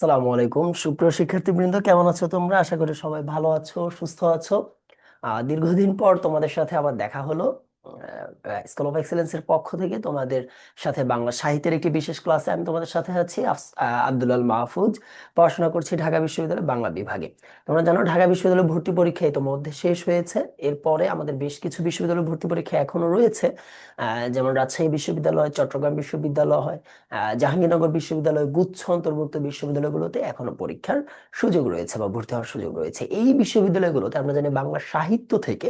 আসসালামু আলাইকুম সুপ্রিয় শিক্ষার্থীবৃন্দ, কেমন আছো তোমরা? আশা করি সবাই ভালো আছো, সুস্থ আছো। দীর্ঘদিন পর তোমাদের সাথে আবার দেখা হলো। স্কুল অফ এক্সেলেন্সের পক্ষ থেকে তোমাদের সাথে বাংলা সাহিত্যের একটি বিশেষ ক্লাসে আমি তোমাদের সাথে আছি। আব্দুল মাহফুজ। পড়াশোনা করছি ঢাকা বিশ্ববিদ্যালয় বাংলা বিভাগে। তোমরা জানো ঢাকা বিশ্ববিদ্যালয় ভর্তি পরীক্ষা ইতোমধ্যে শেষ হয়েছে। এরপরে আমাদের বেশ কিছু বিশ্ববিদ্যালয় ভর্তি পরীক্ষা এখনো রয়েছে। যেমন রাজশাহী বিশ্ববিদ্যালয়, চট্টগ্রাম বিশ্ববিদ্যালয়, জাহাঙ্গীরনগর বিশ্ববিদ্যালয় গুচ্ছ অন্তর্ভুক্ত বিশ্ববিদ্যালয়গুলোতে এখনো পরীক্ষার সুযোগ রয়েছে বা ভর্তি হওয়ার সুযোগ রয়েছে। এই বিশ্ববিদ্যালয়গুলোতে আমরা জানি বাংলা সাহিত্য থেকে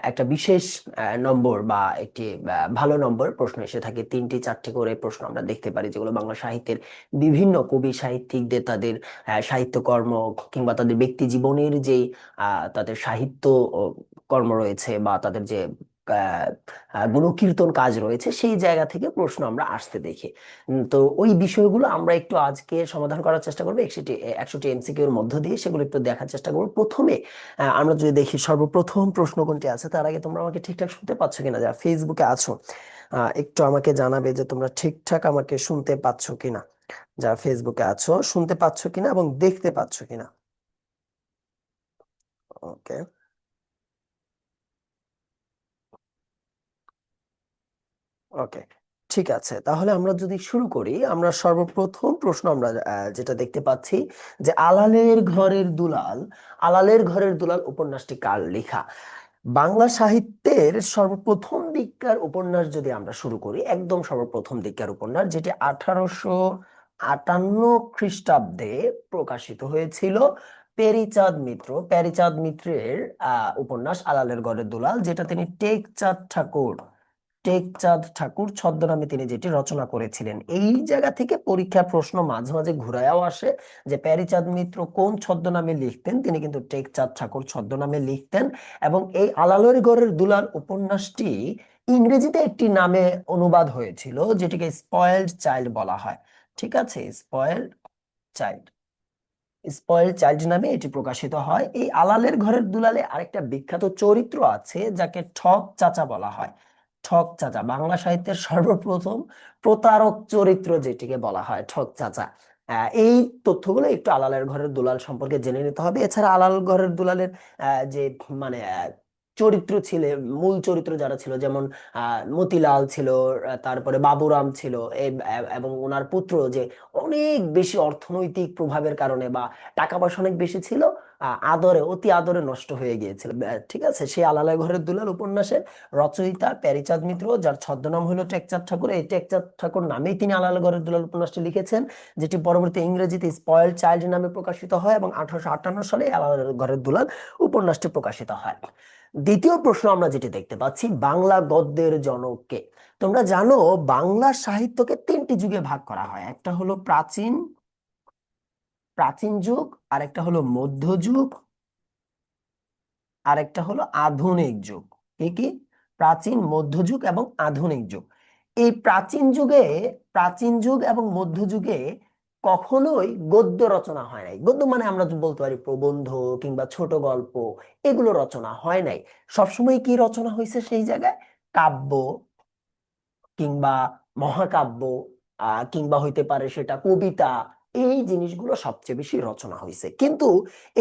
একটা বিশেষ নম্বর বা একটি ভালো নম্বর প্রশ্ন এসে থাকে। তিনটি চারটি করে প্রশ্ন আমরা দেখতে পারি, যেগুলো বাংলা সাহিত্যের বিভিন্ন কবি সাহিত্যিকদের তাদের সাহিত্যকর্ম কিংবা তাদের ব্যক্তি জীবনের যে তাদের সাহিত্য ও কর্ম রয়েছে বা তাদের যে আহ, গুণকীর্তন কাজ রয়েছে, সেই জায়গা থেকে প্রশ্ন আমরা আসতে দেখি। তো ওই বিষয়গুলো আমরা একটু আজকে সমাধান করার চেষ্টা করবো। 100টি এমসিকিউ এর মধ্য দিয়ে সেগুলো একটু দেখার চেষ্টা করবো। প্রথমে আমরা যদি দেখি সর্বপ্রথম প্রশ্ন কোনটি আছে, তার আগে তোমরা আমাকে ঠিকঠাক শুনতে পাচ্ছ কিনা, যারা ফেসবুকে আছো একটু আমাকে জানাবে যে তোমরা ঠিকঠাক আমাকে শুনতে পাচ্ছ কিনা। যারা ফেসবুকে আছো শুনতে পাচ্ছ কিনা এবং দেখতে পাচ্ছ কিনা। ওকে, ওকে, ঠিক আছে। তাহলে আমরা যদি শুরু করি, আমরা সর্বপ্রথম প্রশ্ন আমরা যেটা দেখতে পাচ্ছি যে আলালের ঘরের দুলাল। আলালের ঘরের দুলাল উপন্যাসটি কার লেখা? বাংলা সাহিত্যের সর্বপ্রথম দিককার উপন্যাস যদি আমরা শুরু করি, একদম সর্বপ্রথম দিককার উপন্যাস যেটি 1858 খ্রিস্টাব্দে প্রকাশিত হয়েছিল, প্যারীচাঁদ মিত্রের উপন্যাস আলালের ঘরের দুলাল, যেটা তিনি টেকচাঁদ ঠাকুর ছদ্মনামে তিনি যেটি রচনা করেছিলেন। এই জায়গা থেকে পরীক্ষা প্রশ্ন মাঝে মাঝে ঘুরায়াও আসে যে প্যারীচাঁদ মিত্র কোন ছদ্মনামে লিখতেন। তিনি কিন্তু টেকচাঁদ ঠাকুর ছদ্মনামে লিখতেন। এবং এই আলালের ঘরের দুলাল উপন্যাসটি ইংরেজিতে একটি নামে অনুবাদ হয়েছিল, যেটিকে স্পয়েলড চাইল্ড বলা হয়। ঠিক আছে, চাইল্ড স্পয়েলড চাইল্ড নামে এটি প্রকাশিত হয়। এই আলালের ঘরের দুলালে আরেকটা বিখ্যাত চরিত্র আছে, যাকে ঠক চাচা বলা হয়। ঠক চাচা বাংলা সাহিত্যের সর্বপ্রথম প্রতারক চরিত্র, যেটিকে বলা হয় ঠক চাচা। এই তথ্যগুলো একটু আলালের ঘরের দুলাল সম্পর্কে জেনে নিতে হবে। এছাড়া আলাল ঘরের দুলালের যে মানে চরিত্র ছিল, মূল চরিত্র যারা ছিল, যেমন মতিলাল ছিল, তারপরে বাবুরাম ছিল, এবং ওনার পুত্র যে অনেক বেশি অর্থনৈতিক প্রভাবের কারণে বা টাকা পয়সা অনেক বেশি ছিল, অতি আদরে নষ্ট হয়ে গিয়েছিল। ঠিক আছে, সেই আলালের ঘরের দুলাল উপন্যাসের রচয়িতা প্যারীচাঁদ মিত্র, যার ছদ্মনাম হলো টেকচাঁদ ঠাকুর। এই টেকচাঁদ ঠাকুর নামেই তিনি আলালের ঘরের দুলাল উপন্যাসটি লিখেছেন, যেটি পরবর্তী ইংরেজিতে স্পয়েলড চাইল্ড নামে প্রকাশিত হয় এবং 1858 সালে আলালের ঘরের দুলাল উপন্যাসটি প্রকাশিত হয়। দ্বিতীয় প্রশ্ন আমরা যেটি দেখতে পাচ্ছি, বাংলা গদ্যের জনক কে? তোমরা জানো বাংলা সাহিত্যকে তিনটি যুগে ভাগ করা হয়। একটা হলো প্রাচীন প্রাচীন যুগ, আরেকটা হলো মধ্যযুগ, আরেকটা হলো আধুনিক যুগ। কি কি? প্রাচীন, মধ্যযুগ এবং আধুনিক যুগ। এই প্রাচীন যুগ এবং মধ্যযুগে কখনোই গদ্য রচনা হয় নাই। গদ্য মানে আমরা যে বলতে পারি প্রবন্ধ কিংবা ছোট গল্প, এগুলো রচনা হয় নাই। সবসময় কি রচনা হয়েছে সেই জায়গায়? কাব্য কিংবা মহাকাব্য, কিংবা হইতে পারে সেটা কবিতা। এই জিনিসগুলো সবচেয়ে বেশি রচনা হয়েছে। কিন্তু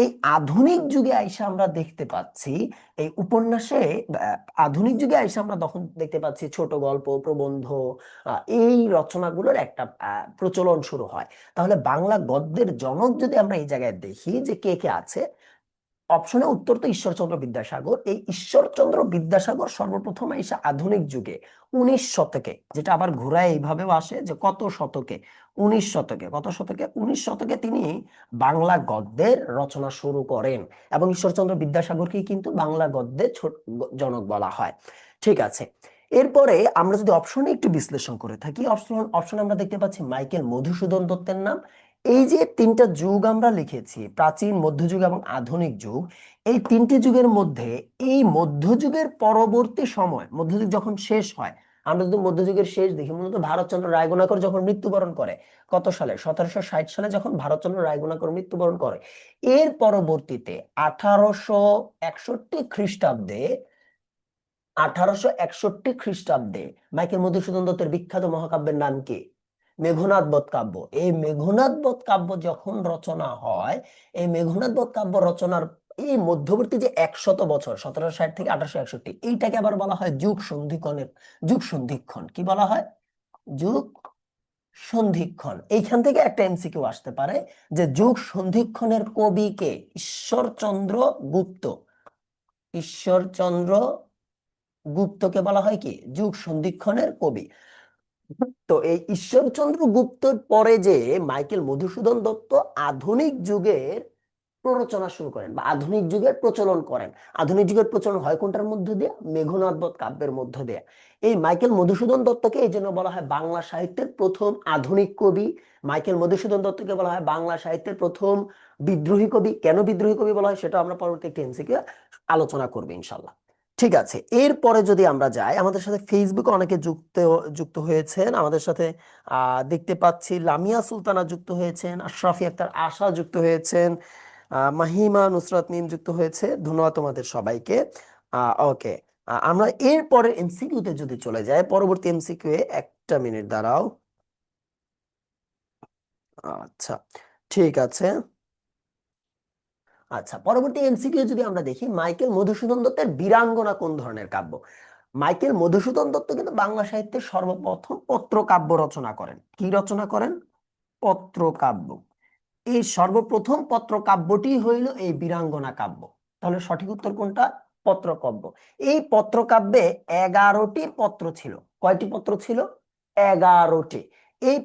এই আধুনিক যুগে আইসা আমরা দেখতে পাচ্ছি এই উপন্যাসে, আহ, আধুনিক যুগে আইসা আমরা তখন দেখতে পাচ্ছি ছোট গল্প, প্রবন্ধ, এই রচনাগুলোর একটা প্রচলন শুরু হয়। তাহলে বাংলা গদ্যের জনক যদি আমরা এই জায়গায় দেখি যে কে কে আছে, অপশনে উত্তর তো ঈশ্বরচন্দ্র বিদ্যাসাগর। এই ঈশ্বরচন্দ্র বিদ্যাসাগর সর্বপ্রথম এসে আধুনিক যুগে 19 শতকে, যেটা আবার ঘুরায় এইভাবেও আসে যে কত শতকে, 19 শতকে, কত শতকে, 19 শতকে তিনি বাংলা গদ্যের রচনা শুরু করেন। এবং ঈশ্বরচন্দ্র বিদ্যাসাগরকে কিন্তু বাংলা গদ্যের জনক বলা হয়। ঠিক আছে, এরপরে আমরা যদি অপশনে একটু বিশ্লেষণ করে থাকি, অপশনে আমরা দেখতে পাচ্ছি মাইকেল মধুসূদন দত্তের নাম। এই যে তিনটা যুগ আমরা লিখেছি, প্রাচীন, মধ্যযুগ এবং আধুনিক যুগ, এই তিনটি যুগের মধ্যে এই মধ্যযুগের পরবর্তী সময়, মধ্যযুগ যখন শেষ হয়, আমরা যদি মধ্যযুগের শেষ দেখি, মূলত ভারতচন্দ্র রায়গুণাকর যখন মৃত্যুবরণ করে, কত সালে? 1760 সালে যখন ভারতচন্দ্র রায়গুণাকর মৃত্যুবরণ করে, এর পরবর্তীতে 1861 খ্রিস্টাব্দে 1861 খ্রিস্টাব্দে মাইকেল মধুসূদন দত্তের বিখ্যাত মহাকাব্যের নাম কি? মেঘনাদ বধ কাব্য। এই মেঘনাদ বধ কাব্য যখন রচনা হয়, এই মেঘনাদ বধ কাব্য রচনার এই মধ্যবর্তী যে 100 বছর, 1760 থেকে 1861, এইটাকে আবার বলা হয় যুগ সন্ধিক্ষণের, যুগ সন্ধিক্ষণ। কি বলা হয়? যুগ সন্ধিক্ষণ। এইখান থেকে একটা এমসিকিউ আসতে পারে যে যুগ সন্ধিক্ষণের কবি কে? ঈশ্বরচন্দ্র গুপ্ত। ঈশ্বরচন্দ্র গুপ্তকে বলা হয় কি যুগ সন্ধিক্ষণের কবি। তো এই ঈশ্বরচন্দ্র গুপ্তর পরে যে মাইকেল মধুসূদন দত্ত আধুনিক যুগের প্ররোচনা শুরু করেন বা আধুনিক যুগের প্রচলন করেন। আধুনিক যুগের প্রচলন হয় কোনটার মধ্য দিয়ে? মেঘনাদ বধ কাব্যের মধ্য দিয়ে। এই মাইকেল মধুসূদন দত্তকে এই জন্য বলা হয় বাংলা সাহিত্যের প্রথম আধুনিক কবি। মাইকেল মধুসূদন দত্তকে বলা হয় বাংলা সাহিত্যের প্রথম বিদ্রোহী কবি। কেন বিদ্রোহী কবি বলা হয় সেটা আমরা পরবর্তী একটি এমসিকিউ আলোচনা করবো ইনশাল্লাহ। ঠিক আছে, এরপরে যদি আমরা যাই, আমাদের সাথে ফেসবুকে অনেকে যুক্ত যুক্ত হয়েছেন আমাদের সাথে। দেখতে পাচ্ছি লামিয়া সুলতানা যুক্ত হয়েছেন, আশরাফি আক্তার আশা যুক্ত হয়েছেন, মাহিমা নুসরাত মিম যুক্ত হয়েছে। ধন্যবাদ তোমাদের সবাইকে। ওকে, আমরা এরপরে এমসিকিউ তে যদি চলে যাই, পরবর্তী এমসিকিউ এ একটা মিনিট দাঁড়াও। আচ্ছা, ঠিক আছে। আচ্ছা, পরবর্তী এমসিকিউ যদি আমরা দেখি, মাইকেল মধুসূদন দত্তের বীরাঙ্গনা কোন ধরনের কাব্য? মাইকেল মধুসূদন দত্ত কিন্তু বাংলা সাহিত্যের সর্বপ্রথম পত্র কাব্য রচনা করেন। কি রচনা করেন? পত্র কাব্য। এই সর্বপ্রথম পত্র কাব্যটি হইল এই বীরাঙ্গনা কাব্য। তাহলে সঠিক উত্তর কোনটা? পত্র কাব্য। এই পত্র কাব্যে 11টি পত্র ছিল। কয়টি পত্র ছিল? 11টি। এই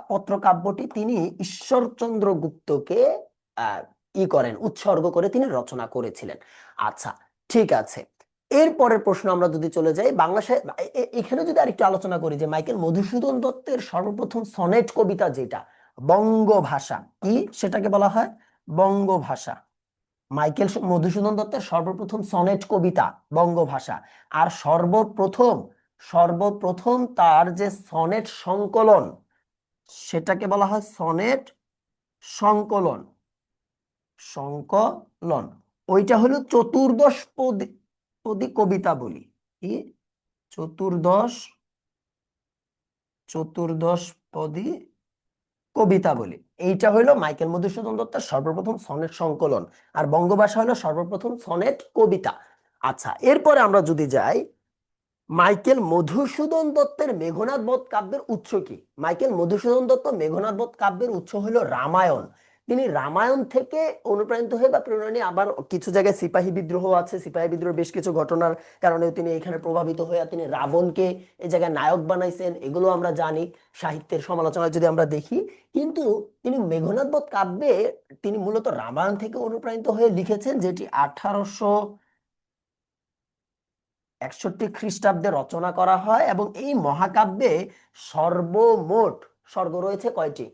পত্র কাব্যটি তিনি ঈশ্বরচন্দ্র গুপ্তকে আহ করেন, উৎসর্গ করে তিনি রচনা করেছিলেন। আচ্ছা, ঠিক আছে। এরপরের প্রশ্ন আমরা যদি চলে যাই, বাংলা সাহিত্য এখানে যদি আরেকটু আলোচনা করি যে মাইকেল মধুসূদন দত্তের সর্বপ্রথম সনেট কবিতা যেটা বঙ্গভাষা, কি সেটাকে বলা হয়? বঙ্গভাষা। মাইকেল মধুসূদন দত্তের সর্বপ্রথম সনেট কবিতা বঙ্গভাষা। আর সর্বপ্রথম সর্বপ্রথম তার যে সনেট সংকলন, সেটাকে বলা হয় সনেট সংকলন। সংকলন, ওইটা হলো চতুর্দশ পদী পদী কবিতা বলি। কি? চতুর্দশ চতুর্দশ পদী কবিতা বলি। এইটা হইলো মাইকেল মধুসূদন দত্তের সর্বপ্রথম সনেট সংকলন। আর বঙ্গভাষা হলো সর্বপ্রথম সনেট কবিতা। আচ্ছা, এরপরে আমরা যদি যাই, মাইকেল মধুসূদন দত্তের মেঘনাদ বধ কাব্যের উৎস কি? মাইকেল মধুসূদন দত্ত মেঘনাদ বধ কাব্যের উৎস হলো রামায়ণ। তিনি রামায়ণ থেকে অনুপ্রাণিত হয়ে বা প্রেরণা নিয়ে, আবার কিছু জায়গায় সিপাহী বিদ্রোহ আছে, সিপাহী বিদ্রোহ বেশ কিছু ঘটনার কারণে তিনি এখানে প্রভাবিত হয়ে তিনি রাবণকে এই জায়গায় নায়ক বানাইছেন, এগুলো আমরা জানি সাহিত্যের সমালোচনায় যদি আমরা দেখি। কিন্তু তিনি মেঘনাদ বধ কাব্যে তিনি মূলত রামায়ণ থেকে অনুপ্রাণিত হয়ে লিখেছেন, যেটি 1861 খ্রিস্টাব্দে রচনা করা হয়। এবং এই মহাকাব্যে সর্বমোট স্বর্গ রয়েছে কয়টি?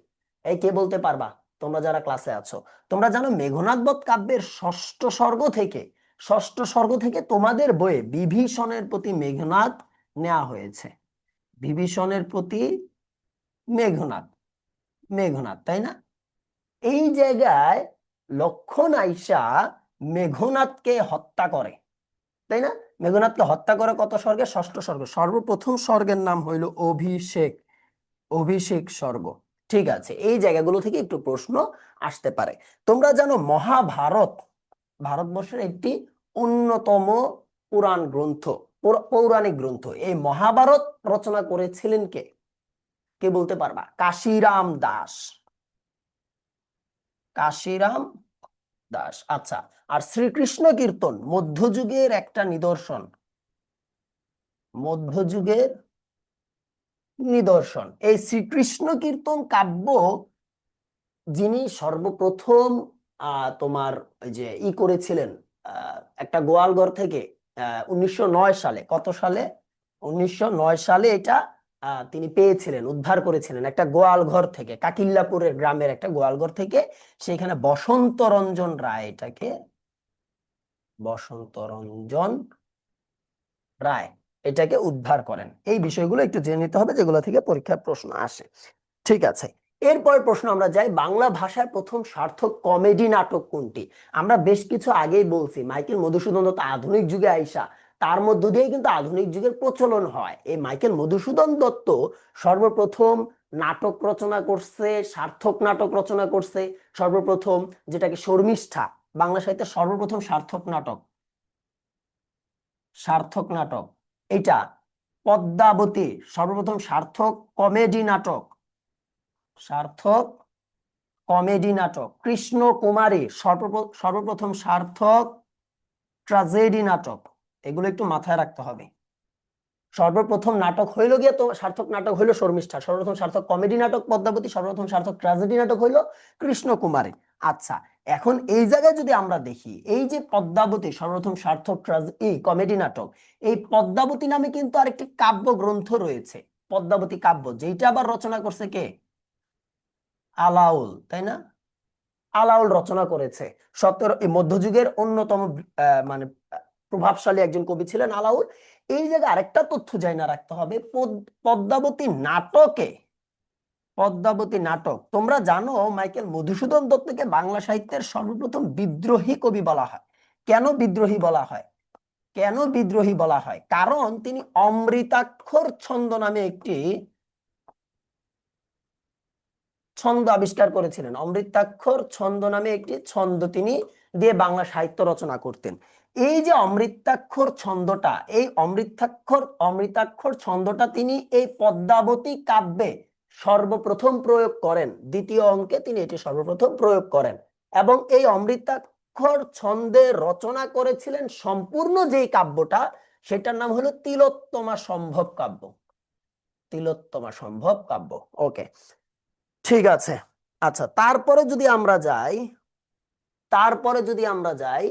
এই কে বলতে পারবা? তোমরা যারা ক্লাসে আছো, তোমরা জানো মেঘনাদ বধ কাব্যের ষষ্ঠ স্বর্গ থেকে তোমাদের বইয়ে বিভীষণের প্রতি মেঘনাদ নেওয়া হয়েছে। বিভীষণের প্রতি মেঘনাদ, মেঘনাদ, তাই না? এই জায়গায় লক্ষণ আইসা মেঘনাদকে হত্যা করে, তাই না? মেঘনাদকে হত্যা করে কত স্বর্গে? ষষ্ঠ স্বর্গ। সর্বপ্রথম স্বর্গের নাম হইল অভিষেক, অভিষেক স্বর্গ। ঠিক আছে, এই জায়গাগুলো থেকে একটু প্রশ্ন আসতে পারে। তোমরা জানো মহাভারত ভারতবর্ষের একটি অন্যতম পুরাণ গ্রন্থ, পৌরাণিক গ্রন্থ। এই মহাভারত রচনা করেছিলেন কে? কে বলতে পারবা? কাশিরাম দাস। কাশিরাম দাস। আচ্ছা, আর শ্রীকৃষ্ণ কীর্তন মধ্যযুগের একটা নিদর্শন, মধ্যযুগের নিদর্শন। এই শ্রীকৃষ্ণ কীর্তন কাব্য যিনি সর্বপ্রথম তোমার ওই যে করেছিলেন, একটা গোয়ালঘর থেকে 1909 সালে, কত সালে? 1909 সালে এটা তিনি পেয়েছিলেন, উদ্ধার করেছিলেন একটা গোয়ালঘর থেকে, কাকিল্লাপুরের গ্রামের একটা গোয়ালঘর থেকে। সেখানে বসন্ত রঞ্জন রায়, এটাকে বসন্ত রঞ্জন রায় এটাকে উদ্ধার করেন। এই বিষয়গুলো একটু জেনে নিতে হবে, যেগুলো থেকে পরীক্ষার প্রশ্ন আসে। ঠিক আছে, এরপর প্রশ্ন আমরা যাই, বাংলা ভাষার প্রথম সার্থক কমেডি নাটক কোনটি? আমরা বেশ কিছু আগেই বলছি মাইকেল মধুসূদন দত্ত আধুনিক যুগে আইসা তার মধ্য দিয়ে কিন্তু আধুনিক যুগের প্রচলন হয়। এই মাইকেল মধুসূদন দত্ত সর্বপ্রথম নাটক রচনা করছে, সার্থক নাটক রচনা করছে সর্বপ্রথম, যেটাকে শর্মিষ্ঠা, বাংলা সাহিত্যের সর্বপ্রথম সার্থক নাটক, সার্থক নাটক এটা। পদ্মাবতী সর্বপ্রথম সার্থক কমেডি নাটক, সার্থক কমেডি নাটক। কৃষ্ণ কুমারী সর্বপ্রথম সার্থক ট্রাজেডি নাটক। এগুলো একটু মাথায় রাখতে হবে। সর্বপ্রথম নাটক হইল গিয়ে তো সার্থক নাটক হইলো শর্মিষ্ঠা, সর্বপ্রথম সার্থক কমেডি নাটক পদ্মাবতী, সর্বপ্রথম সার্থক ট্র্যাজেডি নাটক হইলো কৃষ্ণ কুমারী। আচ্ছা, এখন এই জায়গায় যদি আমরা দেখি, এই যে পদ্মাবতী সর্বপ্রথম সার্থক কমেডি নাটক, এই পদ্মাবতী নামে কিন্তু আরেকটি কাব্য গ্রন্থ রয়েছে, পদ্মাবতী কাব্য, যেটা আবার রচনা করছে কে? আলাউল, তাই না? আলাউল রচনা করেছে। এই মধ্যযুগের অন্যতম মানে প্রভাবশালী একজন কবি ছিলেন আলাউল। এই জায়গায় আরেকটা তথ্য জানা রাখতে হবে, পদ্মাবতী নাটকে, পদ্মাবতী নাটক, তোমরা জানো মাইকেল মধুসূদন দত্তকে বাংলা সাহিত্যের সর্বপ্রথম বিদ্রোহী কবি বলা হয়। কেন বিদ্রোহী বলা হয়? কেন বিদ্রোহী বলা হয়? কারণ তিনি অমৃতাক্ষর ছন্দ নামে একটি ছন্দ আবিষ্কার করেছিলেন। অমৃতাক্ষর ছন্দ নামে একটি ছন্দ তিনি দিয়ে বাংলা সাহিত্য রচনা করতেন। এই যে অমৃতাক্ষর ছন্দটা, এই অমৃতাক্ষর ছন্দটা তিনি এই পদ্মাবতী কাব্যে সর্বপ্রথম প্রয়োগ করেন। দ্বিতীয় অঙ্কে তিনি এটি সর্বপ্রথম প্রয়োগ করেন, এবং এই অমৃতাক্ষর ছন্দে রচনা করেছিলেন সম্পূর্ণ যেই কাব্যটা, সেটার নাম হলো তিলোত্তমা সম্ভব কাব্য। তিলোত্তমা সম্ভব কাব্য। ওকে, ঠিক আছে। আচ্ছা, তারপরে যদি আমরা যাই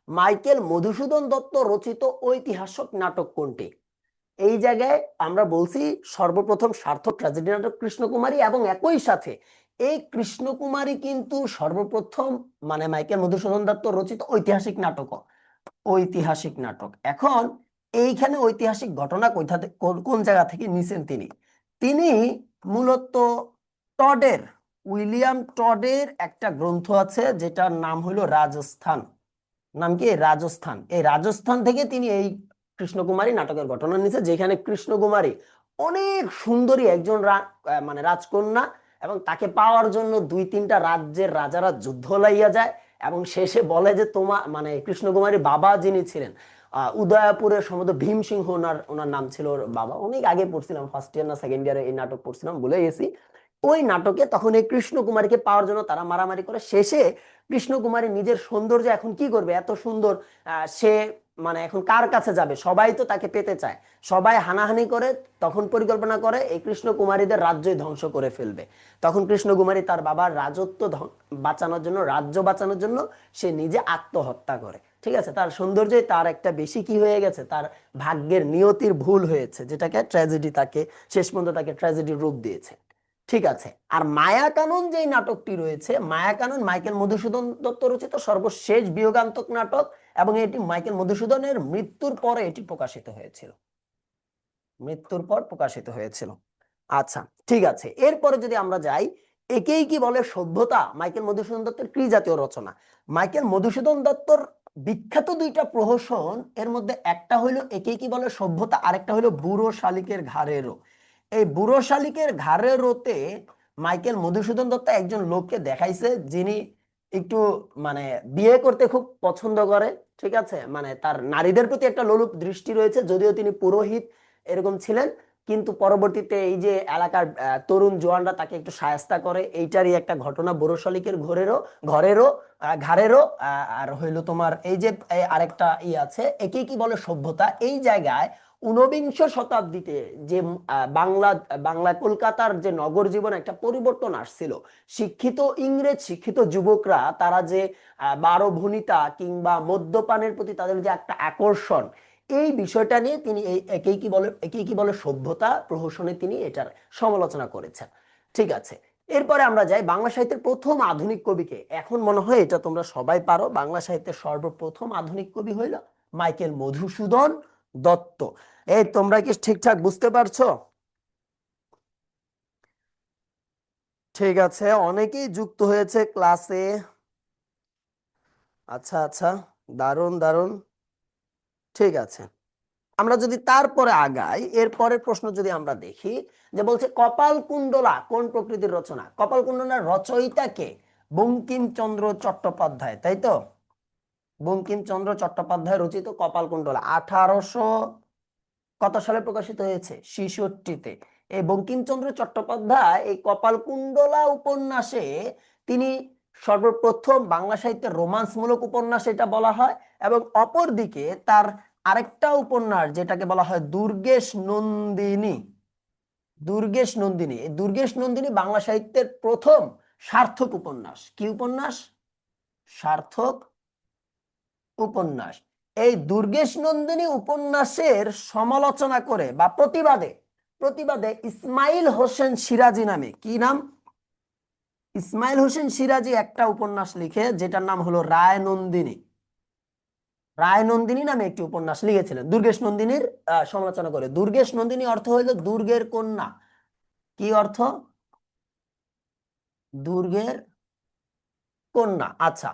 মাইকেল মধুসূদন দত্ত রচিত ঐতিহাসিক নাটক কোনটি? এই জায়গায় আমরা বলছি সর্বপ্রথম সার্থক ট্র্যাজেডি নাটক কৃষ্ণকুমারী, এবং একই সাথে এই কৃষ্ণকুমারী কিন্তু সর্বপ্রথম মানে মাইকেল মধুসূদন দত্ত রচিত ঐতিহাসিক নাটক। ঐতিহাসিক নাটক। এখন এইখানে ঐতিহাসিক ঘটনা কোন জায়গা থেকে নিছেন তিনি? তিনি মূলত টডের, উইলিয়াম টডের একটা গ্রন্থ আছে যেটার নাম হলো রাজস্থান। নাম কি? রাজস্থান। এই রাজস্থান থেকে তিনি এই কৃষ্ণকুমারী নাটকের ঘটনা নিছে, যেখানে কৃষ্ণকুমারী অনেক সুন্দরী একজন মানে রাজকন্যা, এবং তাকে পাওয়ার জন্য দুই তিনটা রাজ্যের রাজারা যুদ্ধ লাইয়া যায়, এবং শেষে বলে যে মানে কৃষ্ণকুমারী বাবা যিনি ছিলেন উদয়পুরের সম্ভবত ভীম সিংহ ওনার ওনার নাম ছিল ওর বাবা। অনেক আগে পড়ছিলাম, ফার্স্ট ইয়ার না সেকেন্ড ইয়ারে এই নাটক পড়ছিলাম, ভুলে গেছি। ওই নাটকে তখন এই কৃষ্ণকুমারীকে পাওয়ার জন্য তারা মারামারি করে, শেষে কৃষ্ণকুমারী নিজের সৌন্দর্য এখন কি করবে, এত সুন্দর সে মানে এখন কার কাছে যাবে, সবাই তো তাকে পেতে চায়, সবাই হানাহানি করে, তখন পরিকল্পনা করে এই কৃষ্ণকুমারীদের রাজ্যই ধ্বংস করে ফেলবে। তখন কৃষ্ণকুমারী তার বাবার রাজত্ব বাঁচানোর জন্য, রাজ্য বাঁচানোর জন্য সে নিজে আত্মহত্যা করে। ঠিক আছে, তার সৌন্দর্যে তার একটা বেশি কি হয়ে গেছে, তার ভাগ্যের নিয়তির ভুল হয়েছে, যেটাকে ট্র্যাজেডি, তাকে শেষ পর্যন্ত তাকে ট্র্যাজেডির রূপ দিয়েছে। ঠিক আছে। আর মায়াকানন যে নাটকটি রয়েছে, মায়াকানন মাইকেল মধুসূদন দত্ত রচিত সর্বশেষ বিয়োগান্তক নাটক, এবং এটি মাইকেল মধুসূদনের মৃত্যুর পরে এটি প্রকাশিত হয়েছিল, মৃত্যুর পর প্রকাশিত হয়েছিল। আচ্ছা, ঠিক আছে। এরপরে যদি আমরা যাই, একেই কি বলে সভ্যতা, মাইকেল মধুসূদন দত্তের কি জাতীয় রচনা? মাইকেল মধুসূদন দত্তর বিখ্যাত দুইটা প্রহসন, এর মধ্যে একটা হইলো একেই কি বলে সভ্যতা, আরেকটা হইলো বুড়ো শালিকের ঘাড়েরও। এই বুড়ো শালিকের ঘাড়েরোতে মাইকেল মধুসূদন দত্ত একজন লোককে দেখাইছে, যিনি একটু মানে বিয়ে করতে খুব পছন্দ করে। ঠিক আছে, মানে তার নারীদের প্রতি একটা লোলুপ দৃষ্টি রয়েছে, যদিও তিনি পুরোহিত এরকম ছিলেন, কিন্তু পরবর্তীতে এই যে এলাকার তরুণ জওয়ানরা তাকে একটু শায়েস্তা করে, এইটারই একটা ঘটনা বুড়ো শালিকের ঘরেরও ঘাড়েরও। আর হইলো তোমার এই যে আরেকটা আছে, একেই কি বলে সভ্যতা। এই জায়গায় ঊনবিংশ শতাব্দীতে যে বাংলা বাংলা কলকাতার যে নগর জীবন একটা পরিবর্তন আসছিল, শিক্ষিত ইংরেজ শিক্ষিত যুবকরা তারা যে বারো ভনিতা কিংবা মদ্যপানের প্রতি তাদের যে একটা আকর্ষণ, এই বিষয়টা নিয়ে তিনি এই একেই কি বলে সভ্যতা প্রহসনে তিনি এটার সমালোচনা করেছেন। ঠিক আছে, এরপরে আমরা যাই বাংলা সাহিত্যের প্রথম আধুনিক কবিকে। এখন মনে হয় এটা তোমরা সবাই পারো, বাংলা সাহিত্যের সর্বপ্রথম আধুনিক কবি হইল মাইকেল মধুসূদন দত্ত। এই তোমরা কি ঠিকঠাক বুঝতে পারছো? ঠিক আছে, অনেকেই যুক্ত হয়েছে ক্লাসে। আচ্ছা আচ্ছা, দারুণ দারুণ। ঠিক আছে, আমরা যদি তারপরে আগাই, এরপরের প্রশ্ন যদি আমরা দেখি, যে বলছে কপালকুণ্ডলা কোন প্রকৃতির রচনা? কপালকুণ্ডলার রচয়িতা কে? বঙ্কিমচন্দ্র চট্টোপাধ্যায়, তাই তো? বঙ্কিমচন্দ্র চট্টোপাধ্যায় রচিত কপালকুণ্ডলা 1800 কত সালে প্রকাশিত হয়েছে? 66-তে। এই বঙ্কিমচন্দ্র চট্টোপাধ্যায় এই কপালকুণ্ডলা উপন্যাসে তিনি সর্বপ্রথম বাংলা সাহিত্যের রোমান্সমূলক উপন্যাস এটা বলা হয়, এবং অপরদিকে তার আরেকটা উপন্যাস যেটাকে বলা হয় দুর্গেশ নন্দিনী। দুর্গেশ নন্দিনী, এই দুর্গেশ নন্দিনী বাংলা সাহিত্যের প্রথম সার্থক উপন্যাস। কি উপন্যাস? সার্থক উপন্যাস। এই দুর্গেশ নন্দিনী উপন্যাসের সমালোচনা করে বা প্রতিবাদে প্রতিবাদে ইসমাইল হোসেন সিরাজি নামে, কি নাম? ইসমাইল হোসেন সিরাজি একটা উপন্যাস লিখে, যেটার নাম হলো রায় নন্দিনী। রায় নন্দিনী নামে একটি উপন্যাস লিখেছিলেন দুর্গেশ নন্দিনীর সমালোচনা করে। দুর্গেশ নন্দিনী অর্থ হইল দুর্গের কন্যা। কি অর্থ? দুর্গের কন্যা। আচ্ছা,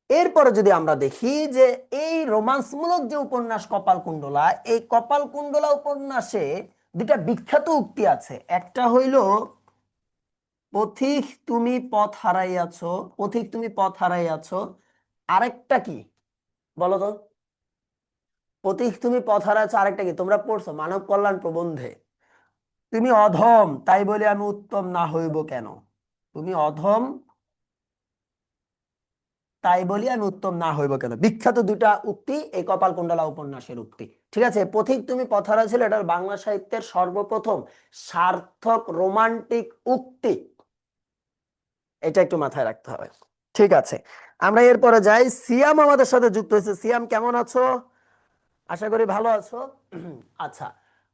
এরপরে যদি আমরা দেখি যে এই রোমান্সমূলক যে উপন্যাস কপালকুণ্ডলা, এই কপালকুণ্ডলা উপন্যাসে দুটা বিখ্যাত উক্তি আছে। একটা হইল পথিক তুমি পথ হারাইয়াছ, পথিক তুমি পথ হারাইয়াছ। আরেকটা কি বলো তো? পথিক তুমি পথ হারাইয়াছ, আরেকটা কি তোমরা পড়ছো মানব কল্যাণ প্রবন্ধে? তুমি অধম তাই বলে আমি উত্তম না হইব কেন? তুমি অধম তাই বলি আমি উত্তম না হইব কেন? বিখ্যাত দুটা উক্তি এই কপালকুণ্ডলা উপন্যাসের উক্তি। ঠিক আছে, পথিক তুমি পথ হারাইয়াছ এটা বাংলা সাহিত্যের সর্বপ্রথম সার্থক রোমান্টিক উক্তি। এটা একটু মাথায় রাখতে হবে। ঠিক আছে, আমরা এরপরে যাই। সিয়াম আমাদের সাথে যুক্ত হয়েছে। সিয়াম কেমন আছো? আশা করি ভালো আছো। আচ্ছা,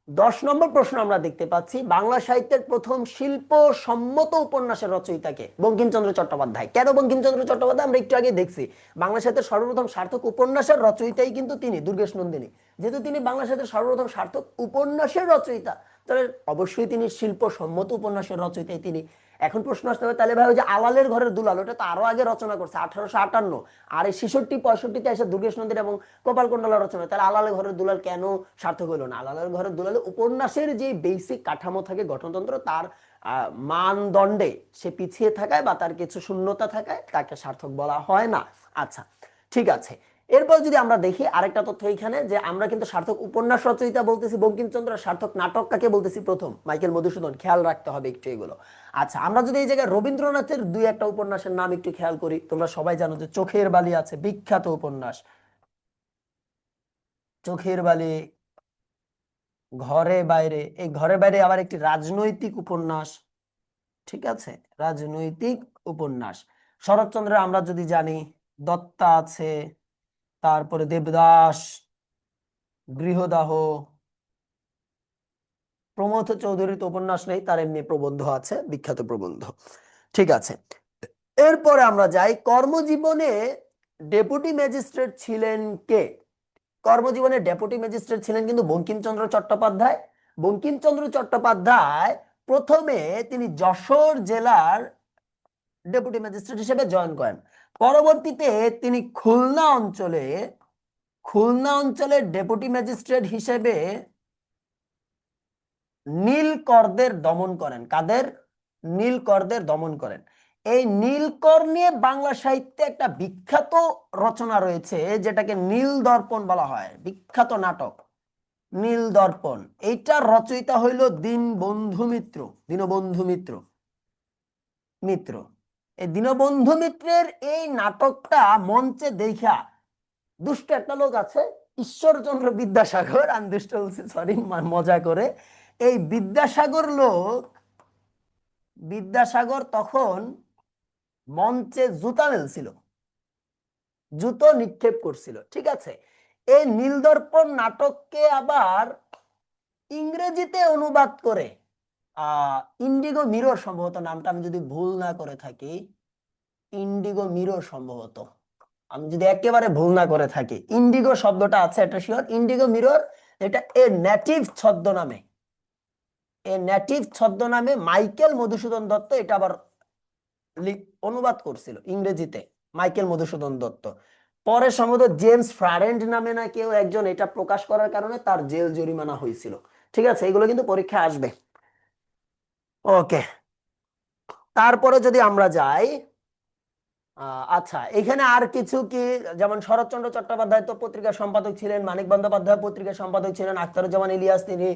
10 নম্বর প্রশ্ন আমরা দেখতে পাচ্ছি, বাংলা সাহিত্যের প্রথম শিল্প সম্মত উপন্যাসের রচয়িতাকে? বঙ্কিমচন্দ্র চট্টোপাধ্যায়। কেন বঙ্কিমচন্দ্র চট্টোপাধ্যায়? আমরা একটু আগে দেখছি বাংলা সাহিত্যের সর্বপ্রথম সার্থক উপন্যাসের রচয়িতাই কিন্তু তিনি, দুর্গেশ নন্দিনী। যেহেতু তিনি বাংলা সাহিত্যের সর্বপ্রথম সার্থক উপন্যাসের রচয়িতা, তাহলে অবশ্যই তিনি শিল্প সম্মত উপন্যাসের রচয়িতাই তিনি। এখন প্রশ্ন আসতে হবে, তাহলে ভাই ওই যে আলালের ঘরের দুলাল, ওটা তো আরো আগে রচনা করছে 1858, আর এই 66-65-তে এসে দুর্গেশ নন্দিনী এবং কপালকুণ্ডলা রচনা, তাহলে আলালের ঘরের দুলাল কেন সার্থক হইলো না? আলালের ঘরের দুলালে উপন্যাসের যে বেসিক কাঠামো থাকে, গঠনতন্ত্র, তার মানদণ্ডে সে পিছিয়ে থাকায় বা তার কিছু শূন্যতা থাকায় তাকে সার্থক বলা হয় না। আচ্ছা, ঠিক আছে। এরপর যদি আমরা দেখি আরেকটা তথ্য এখানে, যে আমরা কিন্তু সার্থক উপন্যাস রচয়িতা বলতেছি বঙ্কিমচন্দ্র, সার্থক নাটক কাকে বলতেছি প্রথম? মাইকেল মধুসূদন। খেয়াল রাখতে হবে একটু এগুলো। আচ্ছা, আমরা যদি এই জায়গায় রবীন্দ্রনাথের দুই একটা উপন্যাসের নাম একটু খেয়াল করি, তোমরা সবাই জানো যে চোখের বালি আছে, বিখ্যাত উপন্যাস। চোখের বালি, ঘরে বাইরে। এই ঘরে বাইরে আবার একটি রাজনৈতিক উপন্যাস। ঠিক আছে, রাজনৈতিক উপন্যাস। শরৎচন্দ্রের আমরা যদি জানি দত্তা আছে, তারপরে দেবদাস, গৃহদাহ। প্রমথ চৌধুরীর তো উপন্যাস নেই, তার এমনি প্রবন্ধ আছে, বিখ্যাত প্রবন্ধ। ঠিক আছে, এরপরে আমরা যাই কর্মজীবনে ডেপুটি ম্যাজিস্ট্রেট ছিলেন কে? কর্মজীবনে ডেপুটি ম্যাজিস্ট্রেট ছিলেন কিন্তু বঙ্কিমচন্দ্র চট্টোপাধ্যায়। বঙ্কিমচন্দ্র চট্টোপাধ্যায় প্রথমে তিনি যশোর জেলার ডেপুটি ম্যাজিস্ট্রেট হিসেবে জয়েন করেন। পরবর্তীতে তিনি খুলনা অঞ্চলের ডেপুটি ম্যাজিস্ট্রেট হিসেবে নীলকরদের দমন করেন। কাদের? নীলকরদের দমন করেন। এই নীলকর নিয়ে বাংলা সাহিত্যে একটা বিখ্যাত রচনা রয়েছে, যেটাকে নীল দর্পণ বলা হয়, বিখ্যাত নাটক নীল দর্পণ। এইটার রচয়িতা হইল দীনবন্ধু মিত্র। দীনবন্ধু মিত্র মিত্র এই দীনবন্ধু মিত্রের এই নাটকটা মঞ্চে দেখা দুষ্ট একটা লোক আছে, ঈশ্বরচন্দ্র বিদ্যাসাগর। আমি দুষ্ট বলছি, সরি, মজা করে। এই বিদ্যাসাগর তখন মঞ্চে জুতা মেলছিল, জুতো নিক্ষেপ করছিল। ঠিক আছে, এই নীলদর্পণ নাটককে আবার ইংরেজিতে অনুবাদ করে ইন্ডিগো মিরর, সম্ভবত নামটা আমি যদি ভুল না করে থাকি, ইন্ডিগো মিরর সম্ভবত, আমি যদি একেবারে ভুল না করে থাকি, ইন্ডিগো শব্দটা আছে, এটা শিওর, ইন্ডিগো মিরর। এটা নেটিভ ছদ্মনামে মাইকেল মধুসূদন দত্ত এটা আবার অনুবাদ করছিল ইংরেজিতে, মাইকেল মধুসূদন দত্ত। পরে সম্ভবত জেমস ফ্রারেন্ড নামে না কেউ একজন এটা প্রকাশ করার কারণে তার জেল জরিমানা হয়েছিল। ঠিক আছে, এগুলো কিন্তু পরীক্ষায় আসবে। ওকে, তারপরে যদি আমরা যাই, আচ্ছা এখানে আর কিছু কি, যেমন শরৎচন্দ্র চট্টোপাধ্যায় তো পত্রিকার সম্পাদক ছিলেন, মানিক বন্দ্যোপাধ্যায় পত্রিকার সম্পাদক ছিলেন, আখতারুজ্জামান ইলিয়াস তিনি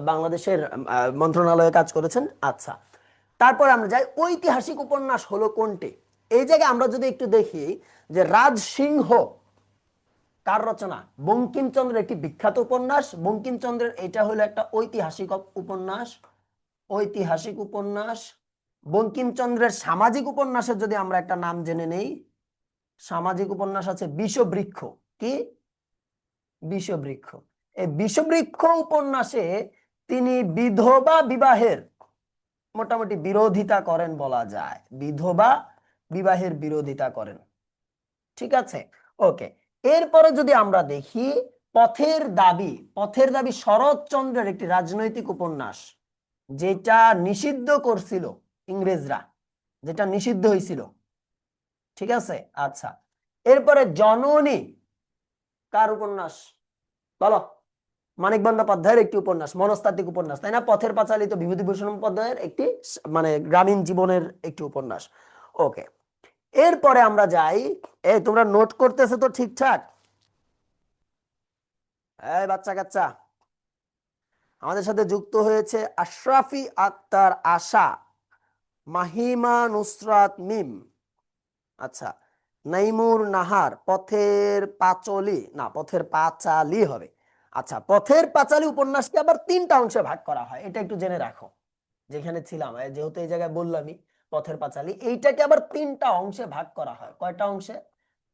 বাংলাদেশের মন্ত্রণালয়ে কাজ করেছেন। আচ্ছা, তারপর আমরা যাই ঐতিহাসিক উপন্যাস হলো কোনটি। এই জায়গায় আমরা যদি একটু দেখি যে রাজসিংহ কার রচনা, বঙ্কিমচন্দ্রের একটি বিখ্যাত উপন্যাস। বঙ্কিমচন্দ্রের এটা হলো একটা ঐতিহাসিক উপন্যাস, ঐতিহাসিক উপন্যাস। বঙ্কিমচন্দ্রের সামাজিক উপন্যাসের যদি আমরা একটা নাম জেনে নেই, সামাজিক উপন্যাস আছে বিষবৃক্ষ। কি? বিষবৃক্ষ। এই বিষবৃক্ষ উপন্যাসে তিনি বিধবা বিবাহের মোটামুটি বিরোধিতা করেন বলা যায়, বিধবা বিবাহের বিরোধিতা করেন। ঠিক আছে, ওকে। এরপরে যদি আমরা দেখি পথের দাবি, পথের দাবি শরৎচন্দ্রের একটি রাজনৈতিক উপন্যাস, যেটা নিষিদ্ধ করছিল ইংরেজরা, যেটা নিষিদ্ধ হয়েছিল। ঠিক আছে, আচ্ছা। এরপরে জননী কার উপন্যাস বলো? মানিক বন্দ্যোপাধ্যায়ের একটি উপন্যাস, মনস্তাত্ত্বিক উপন্যাস, তাই না? পথের পাঁচালী তো বিভূতিভূষণ বন্দ্যোপাধ্যায়ের একটি মানে গ্রামীণ জীবনের একটি উপন্যাস। ওকে, এরপরে আমরা যাই, এই তোমরা নোট করতেছো তো ঠিকঠাক? এই বাচ্চা কাচ্চা, আমাদের সাথে যুক্ত হয়েছে আশরাফি আক্তার আশা, মাহিমা নুসরাত মিম, আচ্ছা, নাইমুর নাহার, পথের পাঁচলি, না পথের পাঁচালি হবে। আচ্ছা, পথের পাঁচালী উপন্যাসকে আবার তিনটা অংশে ভাগ করা হয়, এটা একটু জেনে রাখো। যেখানে ছিলাম, যেহেতু এই জায়গায় বললামই পথের পাঁচালী, এইটাকে আবার তিনটা অংশে ভাগ করা হয়। কয়টা অংশে?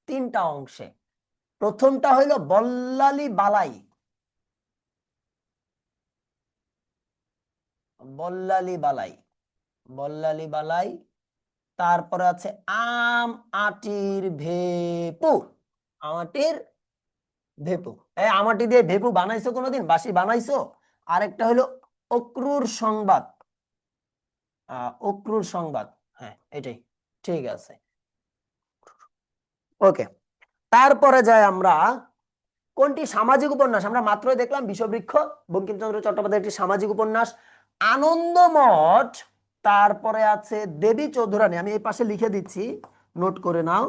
তিনটা অংশে। প্রথমটা হইল বল্লালি বালাই, বল্লালি বালাই, বল্লালি বালাই। তারপরে আছে আম আটির ভেপু, আমাটির ভেপু। এই আমাটি দিয়ে ভেপু বানাইছো কোনোদিন? বাসি বানাইছো? আরেকটা হলো অক্রুর সংবাদ, অক্রুর সংবাদ, হ্যাঁ এটাই, ঠিক আছে। ওকে, তারপরে যাই আমরা কোনটি সামাজিক উপন্যাস। আমরা মাত্রই দেখলাম বিষবৃক্ষ, বঙ্কিমচন্দ্র চট্টোপাধ্যায়ের একটি সামাজিক উপন্যাস। আনন্দমঠ, তারপরে আছে দেবী চৌধুরানী, আমি এই পাশে লিখে দিচ্ছি, নোট করে নাও।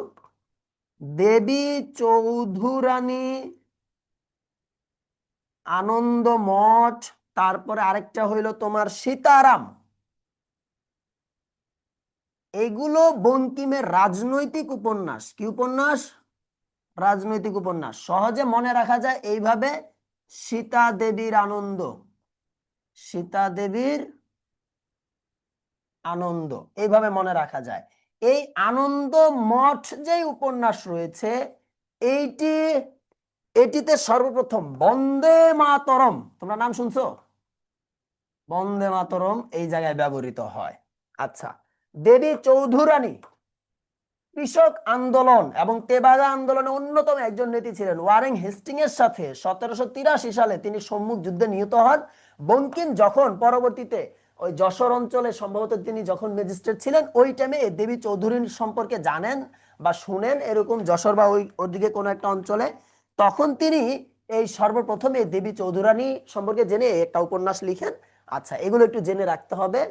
দেবী চৌধুরানী, আনন্দমঠ, তারপরে আরেকটা হইল তোমার সীতারাম। এগুলো বঙ্কিমের রাজনৈতিক উপন্যাস। কি উপন্যাস? রাজনৈতিক উপন্যাস। সহজে মনে রাখা যায় এইভাবে, সীতা দেবীর আনন্দ, সীতা দেবীর আনন্দ, এইভাবে মনে রাখা যায়। এই আনন্দ মঠ যে উপন্যাস রয়েছে, এইটি, এটিতে সর্বপ্রথম বন্দে মাতরম, তোমরা নাম শুনছো? বন্দে মাতরম এই জায়গায় ব্যবহৃত হয়। আচ্ছা, দেবী চৌধুরানী কৃষক আন্দোলন এবং তেভাগা আন্দোলনে অন্যতম একজন নেতা ছিলেন। ওয়ারেন হেস্টিং এর সাথে 1783 সালে তিনি সম্মুখ যুদ্ধে নিহত হন। বঙ্কিম যখন পরবর্তীতে ওই যশোর অঞ্চলে সম্ভবত তিনি যখন ম্যাজিস্ট্রেট ছিলেন, ওই টাইমে দেবী চৌধুরী সম্পর্কে জানেন বা শুনেন, এরকম যশোর বা ওইদিকে কোনো একটা অঞ্চলে, তখন তিনি এই সর্বপ্রথম এই দেবী চৌধুরানী সম্পর্কে জেনে একটা উপন্যাস লিখেন। আচ্ছা, এগুলো একটু জেনে রাখতে হবে।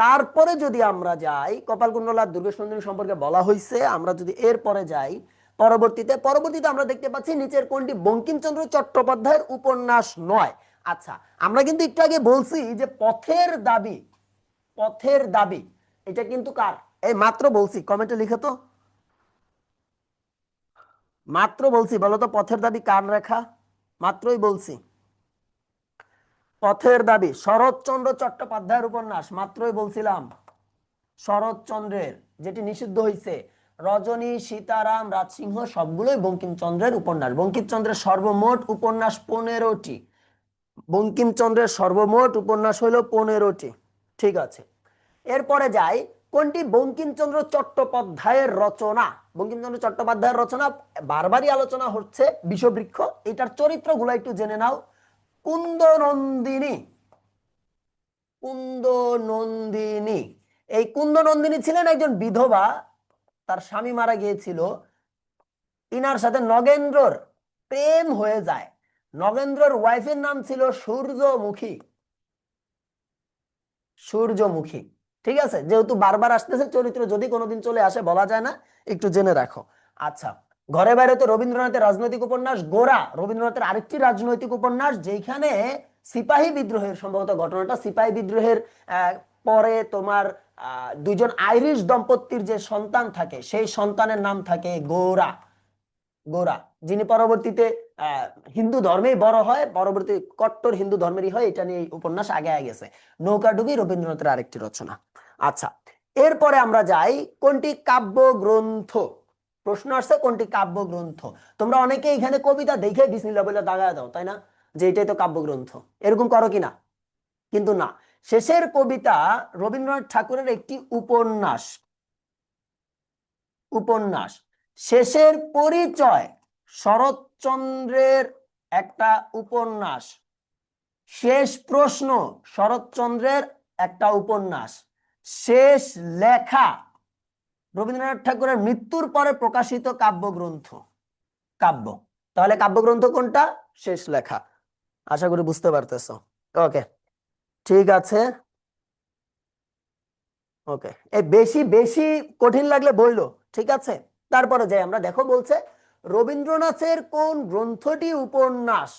তারপরে যদি আমরা যাই, কপালকুণ্ডলা দুর্গেশনন্দিনী সম্পর্কে বলা হয়েছে, আমরা যদি এরপরে যাই পরবর্তীতে, পরবর্তীতে আমরা দেখতে পাচ্ছি নিচের কোনটি বঙ্কিমচন্দ্র চট্টোপাধ্যায়ের উপন্যাস নয়। আচ্ছা, আমরা কিন্তু একটু আগে বলছি যে পথের দাবি, পথের দাবি এটা কিন্তু কার? এই মাত্র বলছি, কমেন্টে লিখে তো, মাত্র বলছি, বলো তো পথের দাবি কার লেখা? মাত্রই বলছি, পথের দাবি শরৎচন্দ্র চট্টোপাধ্যায়ের উপন্যাস, মাত্রই বলছিলাম শরৎচন্দ্রের, যেটি নিষিদ্ধ হয়েছে। রজনী, সীতারাম, রাজসিংহ সবগুলোই বঙ্কিমচন্দ্রের উপন্যাস। বঙ্কিমচন্দ্রের সর্বমোট উপন্যাস 15টি, বঙ্কিমচন্দ্রের সর্বমোট উপন্যাস হইল 15টি। ঠিক আছে, এরপরে যাই, কোনটি বঙ্কিমচন্দ্র চট্টোপাধ্যায়ের রচনা? বঙ্কিমচন্দ্র চট্টোপাধ্যায়ের রচনা বারবারই আলোচনা হচ্ছে, বিষবৃক্ষ। এটার চরিত্রগুলো একটু জেনে নাও। কুন্দনন্দিনী, কুন্দনন্দিনী, এই কুন্দনন্দিনী ছিলেন একজন বিধবা, তার স্বামী মারা গিয়েছিল। ইনার সাথে নগেন্দ্রর প্রেম হয়ে যায়। নগেন্দ্রর ওয়াইফের নাম ছিল সূর্যমুখী। সূর্যমুখী, ঠিক আছে, যেহেতু বারবার আসতেছে চরিত্র, যদি কোনোদিন চলে আসে বলা যায় না, একটু জেনে রাখো। আচ্ছা, ঘরে বাইরে তো রবীন্দ্রনাথের রাজনৈতিক উপন্যাস। গোরা রবীন্দ্রনাথের আরেকটি রাজনৈতিক উপন্যাস, যেখানে সিপাহী বিদ্রোহের, সম্ভবত ঘটনাটা সিপাহী বিদ্রোহের পরে তোমার দুইজন আইরিশ দম্পতির যে সন্তান থাকে, সেই সন্তানের নাম থাকে গোরা। গোরা, যিনি পরবর্তীতে আহ হিন্দু ধর্মেই বড় হয়, পরবর্তী কট্টর হিন্দু ধর্মেরই হয়। এটা নিয়ে এই উপন্যাস আগে গেছে। নৌকাডুবি রবীন্দ্রনাথের আরেকটি রচনা। আচ্ছা, এরপরে আমরা যাই কোনটি কাব্য গ্রন্থ। প্রশ্ন আসছে কোনটি কাব্য গ্রন্থ। তোমরা অনেকে এখানে কবিতা দেখে বিসমিল্লাহ বলে দাগায় দাও, তাই না, যে এটাই তো কাব্য গ্রন্থ, এরকম করো কিনা? কিন্তু না, শেষের কবিতা রবীন্দ্রনাথ ঠাকুরের একটি উপন্যাস। উপন্যাস। শেষের পরিচয় শরৎচন্দ্রের একটা উপন্যাস। শেষ প্রশ্ন শরৎচন্দ্রের একটা উপন্যাস। শেষ লেখা রবীন্দ্রনাথ ঠাকুরের মৃত্যুর পরে প্রকাশিত কাব্যগ্রন্থ। কাব্য, তাহলে কাব্যগ্রন্থ কোনটা? শেষ লেখা। আশা করি বুঝতে পারতেছো। ওকে, ঠিক আছে। ওকে, এই বেশি বেশি কঠিন লাগলে বইলো, ঠিক আছে। তারপরে যাই আমরা, দেখো বলছে রবীন্দ্রনাথের কোন গ্রন্থটি উপন্যাস।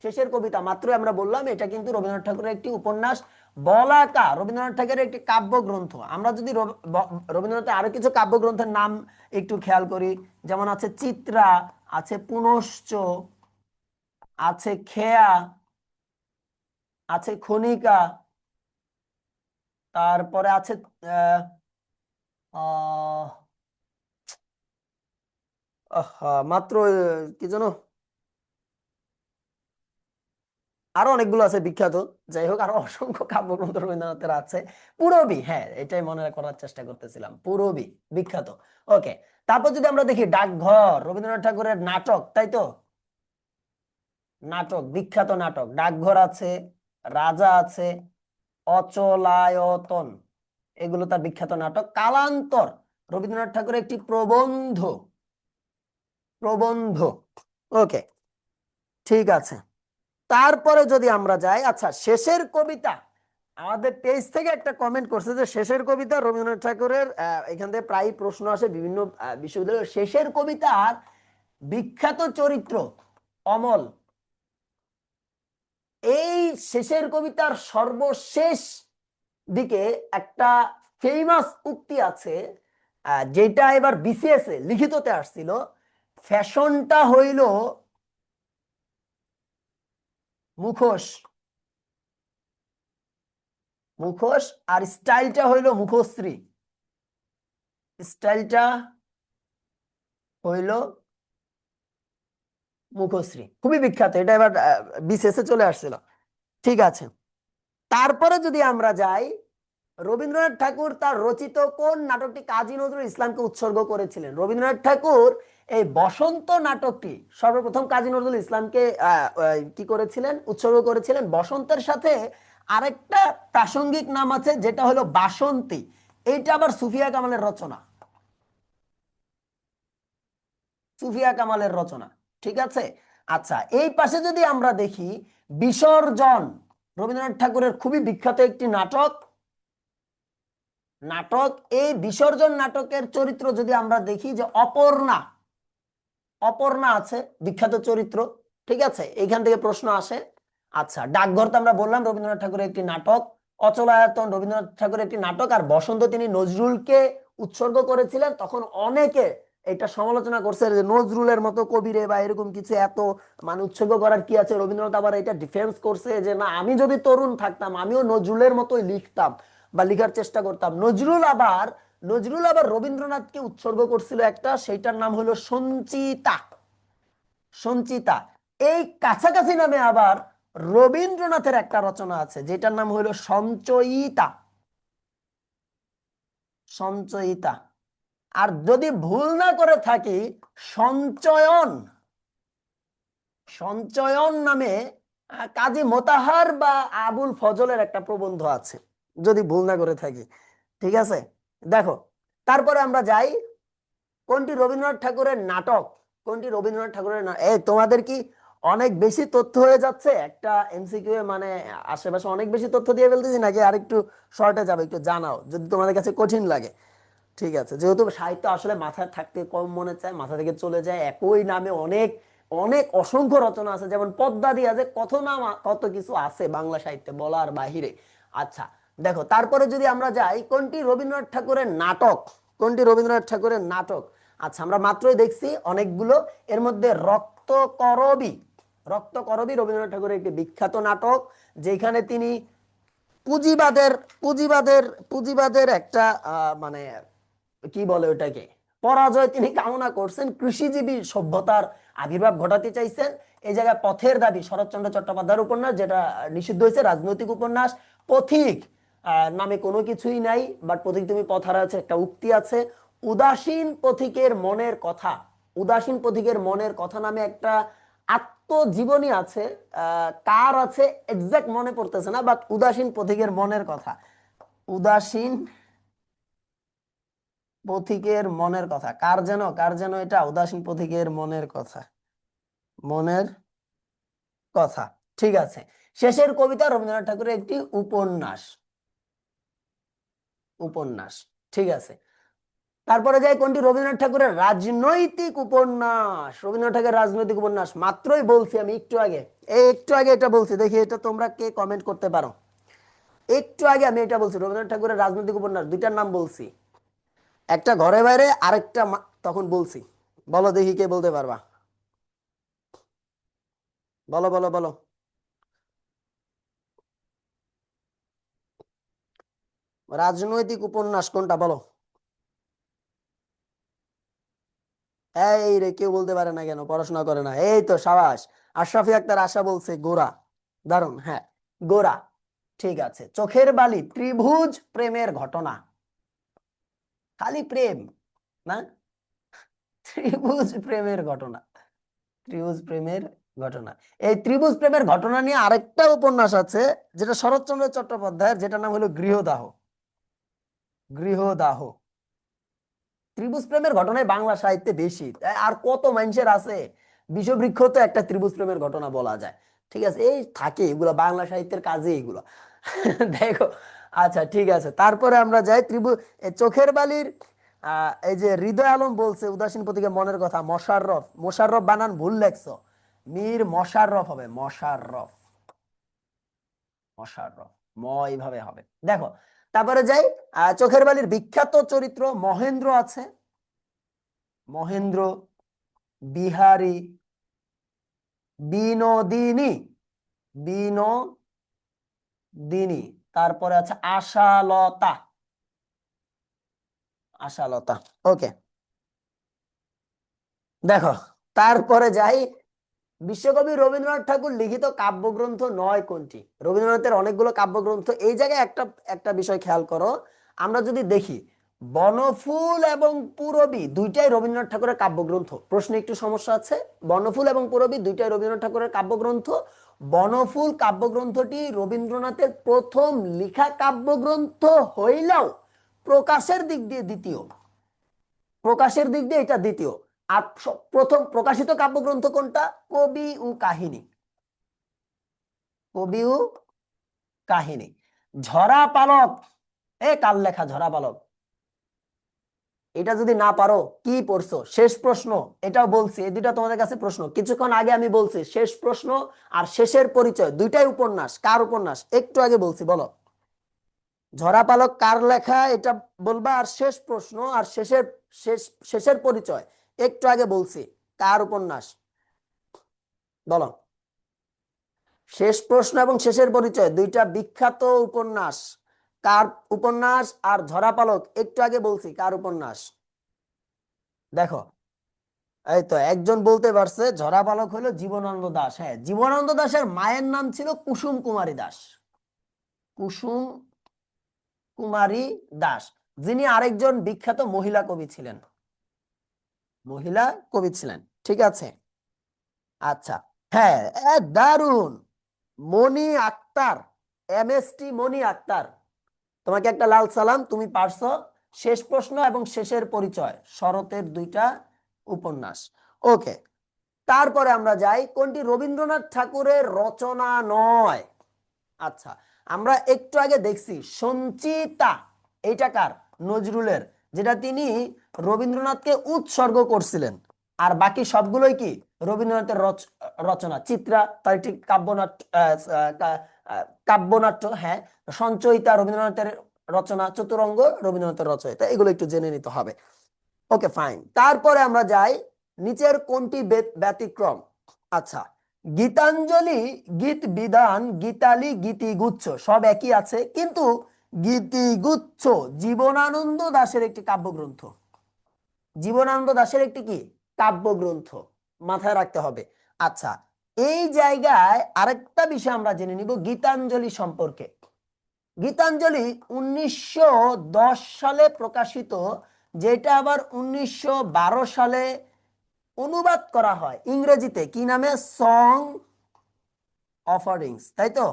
শেষের কবিতা, মাত্র আমরা বললাম এটা কিন্তু রবীন্দ্রনাথ ঠাকুরের একটি উপন্যাস। বলাকা রবীন্দ্রনাথ ঠাকুরের একটি কাব্যগ্রন্থ। আমরা যদি রবীন্দ্রনাথের আরো কিছু কাব্যগ্রন্থের নাম একটু খেয়াল করি, যেমন আছে চিত্রা, আছে পুনশ্চ, আছে খেয়া, আছে খনিকা, তারপরে আছে আহ আহ মাত্র কি যেন, আরো অনেকগুলো আছে বিখ্যাত। যাই হোক, আরো অসংখ্য কাব্যগ্রন্থ রবীন্দ্রনাথের আছে। পুরবী, হ্যাঁ, এটাই মনে করার চেষ্টা করতেছিলাম, পুরবী বিখ্যাত। ওকে, তারপর যদি আমরা দেখি ডাকঘর রবীন্দ্রনাথ ঠাকুরের নাটক, তাই তো, নাটক, বিখ্যাত নাটক। ডাকঘর আছে, রাজা আছে, অচলায়তন, এগুলো তার বিখ্যাত নাটক। কালান্তর রবীন্দ্রনাথ ঠাকুরের একটি প্রবন্ধ। প্রবন্ধ, ওকে, ঠিক আছে। তারপরে যদি আমরা যাই, আচ্ছা, শেষের কবিতা, আমাদের পেজ থেকে একটা কমেন্ট করছে যে শেষের কবিতা রবীন্দ্রনাথ ঠাকুরের, এখান থেকে প্রায় প্রশ্ন আসে বিভিন্ন বিশ্ববিদ্যালয়ের। শেষের কবিতার বিখ্যাত চরিত্র অমল। এই শেষের কবিতার সর্বশেষ দিকে একটা ফেমাস উক্তি আছে, যেটা এবার বিসিএস এ লিখিততে আসছিল। ফ্যাশনটা হইল মুখোশ, মুখোশ, আর স্টাইলটা হইল মুখশ্রী। স্টাইলটা হইল মুখশ্রী, খুবই বিখ্যাত এটা, এবার বিসিএস এ চলে আসছিল, ঠিক আছে। তারপরে যদি আমরা যাই, রবীন্দ্রনাথ ঠাকুর তার রচিত কোন নাটকটি কাজী নজরুল ইসলামকে উৎসর্গ করেছিলেন। রবীন্দ্রনাথ ঠাকুর এই বসন্ত নাটকটি সর্বপ্রথম কাজী নজরুল ইসলামকে কি করেছিলেন, উৎসর্গ করেছিলেন। বসন্তের সাথে আরেকটা প্রাসঙ্গিক নাম আছে, যেটা হলো বাসন্তী। এইটা আবার সুফিয়া কামালের রচনা। সুফিয়া কামালের রচনা, ঠিক আছে। আচ্ছা, এই পাশে যদি আমরা দেখি বিসর্জন রবীন্দ্রনাথ ঠাকুরের খুবই বিখ্যাত একটি নাটক। নাটক, এই বিসর্জন নাটকের চরিত্র যদি আমরা দেখি, যে অপর্ণা, অপর্ণা আছে, বিখ্যাত চরিত্র, ঠিক আছে, এইখান থেকে প্রশ্ন আসে। আচ্ছা, ডাকঘর তো আমরা বললাম রবীন্দ্রনাথ ঠাকুরের একটি নাটক। অচলায়তন রবীন্দ্রনাথ ঠাকুরের একটি নাটক। আর বসন্ত তিনি নজরুলকে উৎসর্গ করেছিলেন। তখন অনেকে এটা সমালোচনা করছে যে নজরুলের মতো কবিরে বা এরকম কিছু এত মানে উৎসর্গ করার কি আছে। রবীন্দ্রনাথ আবার এটা ডিফেন্স করছে যে না, আমি যদি তরুণ থাকতাম আমিও নজরুলের মতোই লিখতাম বা লিখার চেষ্টা করতাম। নজরুল আবার রবীন্দ্রনাথকে উৎসর্গ করছিল একটা, সেইটার নাম হলো সঞ্চিতা। সঞ্চিতা। এই কাছাকাছি নামে আবার রবীন্দ্রনাথের একটা রচনা আছে, যেটার নাম হলো সঞ্চয়িতা। সঞ্চয়িতা। আর যদি ভুল না করে থাকি, সঞ্চয়ন, সঞ্চয়ন নামে কাজী মোতাহার বা আবুল ফজলের একটা প্রবন্ধ আছে, যদি ভুল না করে থাকি, ঠিক আছে। দেখো, তারপরে আমরা যাই কোনটি রবীন্দ্রনাথ ঠাকুরের নাটক। কোনটি রবীন্দ্রনাথ ঠাকুরের না? এই তোমাদের কি অনেক বেশি তথ্য হয়ে যাচ্ছে একটা এমসিকিউ এ? মানে আশেপাশে অনেক বেশি তথ্য দিয়ে ফেলতেছি নাকি আর একটু শর্টে যাবে? একটু জানাও যদি তোমাদের কাছে কঠিন লাগে। ঠিক আছে, যেহেতু সাহিত্য আসলে মাথায় থাকতে কম মনে চায়, মাথা থেকে চলে যায়। একই নামে অনেক অনেক অসংখ্য রচনা আছে, যেমন পদ্মা দিয়া যে কত নাম, কত কিছু আছে বাংলা সাহিত্যে বলার বাহিরে। আচ্ছা দেখো, তারপরে যদি আমরা যাই, কোনটি রবীন্দ্রনাথ ঠাকুরের নাটক? কোনটি রবীন্দ্রনাথ ঠাকুরের নাটক? আচ্ছা আমরা মাত্রই দেখছি অনেকগুলো, এর মধ্যে রক্তকরবী, রক্তকরবী রবীন্দ্রনাথ ঠাকুরের একটি বিখ্যাত নাটক, যেখানে তিনি পুঁজিবাদের পুঁজিবাদের পুঁজিবাদের একটা মানে কি বলে ওটাকে, পরাজয় তিনি কামনা করছেন, কৃষিজীবী সভ্যতার আবির্ভাব ঘটাতে চাইছেন। এই জায়গায় পথের দাবি শরৎচন্দ্র চট্টোপাধ্যায়ের উপন্যাস, যেটা নিষিদ্ধ হয়েছে, রাজনৈতিক উপন্যাস। পথিক নামে কোনো কিছুই নাই, বাট পথিক তুমি পথ হারাচ্ছে একটা উক্তি আছে। উদাসীন পথিকের মনের কথা, উদাসীন পথিকের মনের কথা নামে একটা আত্মজীবনী আছে। কার আছে এক্সাক্ট মনে পড়তেছে না, বাট উদাসীন পথিকের মনের কথা, উদাসীন পথিকের মনের কথা, কার যেন এটা, উদাসীন পথিকের মনের কথা, মনের কথা। ঠিক আছে, শেষের কবিতা রবীন্দ্রনাথ ঠাকুরের একটি উপন্যাস, উপন্যাস। ঠিক আছে, তারপরে যাই, কোনটি রবীন্দ্রনাথ ঠাকুরের রাজনৈতিক উপন্যাস? রবীন্দ্রনাথ ঠাকুরের রাজনৈতিক উপন্যাস মাত্রই বলছি আমি একটু আগে, এই একটু আগে এটা বলছি, দেখি এটা তোমরা কে কমেন্ট করতে পারো। একটু আগে আমি এটা বলছি, রবীন্দ্রনাথ ঠাকুরের রাজনৈতিক উপন্যাস দুইটার নাম বলছি, একটা ঘরে বাইরে, আরেকটা তখন বলছি। বলো দেখি কে বলতে পারবা, বলো বলো বলো। রাজনৈতিক উপন্যাস কোনটা বলো? এই রে, কেউ বলতে পারে না কেন? পড়াশোনা করে না? এই তো সাবাস, আশরাফি আক্তার আশা বলছে গোরা। দারুণ, হ্যাঁ গোরা। ঠিক আছে, চোখের বালি, ত্রিভুজ প্রেমের ঘটনা, খালি প্রেম না, ত্রিভুজ প্রেমের ঘটনা, ত্রিভুজ প্রেমের ঘটনা। এই ত্রিভুজ প্রেমের ঘটনা নিয়ে আরেকটা উপন্যাস আছে, যেটা শরৎচন্দ্র চট্টোপাধ্যায়ের, যেটার নাম হলো গৃহদাহ, গৃহদাহ। ত্রিভুজ প্রেমের ঘটনায় বাংলা সাহিত্যে বেশি, আর কত মানুষের আছে। বিষবৃক্ষ তো একটা ত্রিভুজ প্রেমের ঘটনা বলা যায়। ঠিক আছে, এই থাকে এগুলো বাংলা সাহিত্যের কাজে এগুলো। দেখো, আচ্ছা ঠিক আছে, তারপরে আমরা যাই চোখের বালির এই যে হৃদয় আলম বলছে উদাসীন প্রতীকে মনের কথা, মোশাররফ, মোশাররফ বানান ভুল লেখছো, মীর মশাররফ হবে, মশাররফ, মশাররফ, এইভাবে হবে। দেখো, তারপরে যাই, চোখের বালির বিখ্যাত চরিত্র মহেন্দ্র আছে, মহেন্দ্র, বিহারী, বিনোদিনী, বিনোদিনী, তারপরে আছে আশালতা, আশালতা। ওকে, দেখো, তারপরে যাই, বিশ্বকবি রবীন্দ্রনাথ ঠাকুর লিখিত কাব্যগ্রন্থ নয় কোনটি? রবীন্দ্রনাথের অনেকগুলো কাব্যগ্রন্থ, এই জায়গায় একটা একটা বিষয় খেয়াল করো। আমরা যদি দেখি, বনফুল এবং পূরবী দুইটাই রবীন্দ্রনাথ ঠাকুরের কাব্যগ্রন্থ। প্রশ্নে একটু সমস্যা আছে, বনফুল এবং পূরবী দুইটাই রবীন্দ্রনাথ ঠাকুরের কাব্যগ্রন্থ। বনফুল কাব্যগ্রন্থটি রবীন্দ্রনাথের প্রথম লেখা কাব্যগ্রন্থ হইলেও প্রকাশের দিক দিয়ে দ্বিতীয়, প্রকাশের দিক দিয়ে এটা দ্বিতীয়। আর প্রথম প্রকাশিত কাব্যগ্রন্থ কোনটা? কবি ও কাহিনী, কবি ও কাহিনী। ঝরা পালক, কার লেখা ঝরা পালক? এটা যদি না পারো, কি পড়ছো? শেষ প্রশ্ন, এটাও বলছি, এই দুইটা তোমাদের কাছে প্রশ্ন, কিছুক্ষণ আগে আমি বলছি শেষ প্রশ্ন আর শেষের পরিচয় দুইটাই উপন্যাস। কার উপন্যাস? একটু আগে বলছি, বলো। ঝরা পালক কার লেখা এটা বলবা, আর শেষ প্রশ্ন আর শেষের পরিচয় একটু আগে বলছি, কার উপন্যাস বলো। শেষ প্রশ্ন এবং শেষের পরিচয় দুইটা বিখ্যাত উপন্যাস, কার উপন্যাস? আর ঝরা পালক একটু আগে বলছি কার উপন্যাস। দেখো, এই তো একজন বলতে পারছে, ঝরা পালক হলো জীবনানন্দ দাশ। হ্যাঁ, জীবনানন্দ দাশের মায়ের নাম ছিল কুসুম কুমারী দাস, কুসুম কুমারী দাস, যিনি আরেকজন বিখ্যাত মহিলা কবি ছিলেন, মহিলা কবি ছিলেন। ঠিক আছে, আচ্ছা, হ্যাঁ, দারুণ, মনি আক্তার, এমএসটি মনি আক্তার, তোমাকে একটা লাল সালাম, তুমি পারছো। শেষ প্রশ্ন এবং শেষের পরিচয় শরতের দুইটা উপন্যাস। ওকে, তারপরে আমরা যাই কোনটি রবীন্দ্রনাথ ঠাকুরের রচনা নয়। আচ্ছা, আমরা একটু আগে দেখছি সঞ্চিতা, এইটা কার? নজরুলের, যেটা তিনি রবীন্দ্রনাথকে উৎসর্গ করছিলেন। আর বাকি সবগুলোই কি রবীন্দ্রনাথের রচনা। চিত্রা তার একটি কাব্যনাট্য, কাব্যনাট্য, হ্যাঁ। সঞ্চয়িতা রবীন্দ্রনাথের রচনা, চতুরঙ্গ রবীন্দ্রনাথের রচয়িতা, এগুলো একটু জেনে নিতে হবে। ওকে ফাইন, তারপরে আমরা যাই নিচের কোনটি ব্যতিক্রম। আচ্ছা, গীতাঞ্জলি, গীত বিধান, গীতালি, গীতিগুচ্ছ সব একই আছে, কিন্তু গীতিগুচ্ছ জীবনানন্দ দাশের একটি কাব্যগ্রন্থ। জীবনানন্দ দাশের একটি কি কাব্যগ্রন্থ, মাথায় রাখতে হবে। আচ্ছা, এই জায়গায় আরেকটা বিষয় আমরা জেনে নিব গীতাঞ্জলি সম্পর্কে। গীতাঞ্জলি 1910 সালে প্রকাশিত, যেটা আবার 1912 সালে অনুবাদ করা হয় ইংরেজিতে, কি নামে? সং অফারিংস, তাই তো?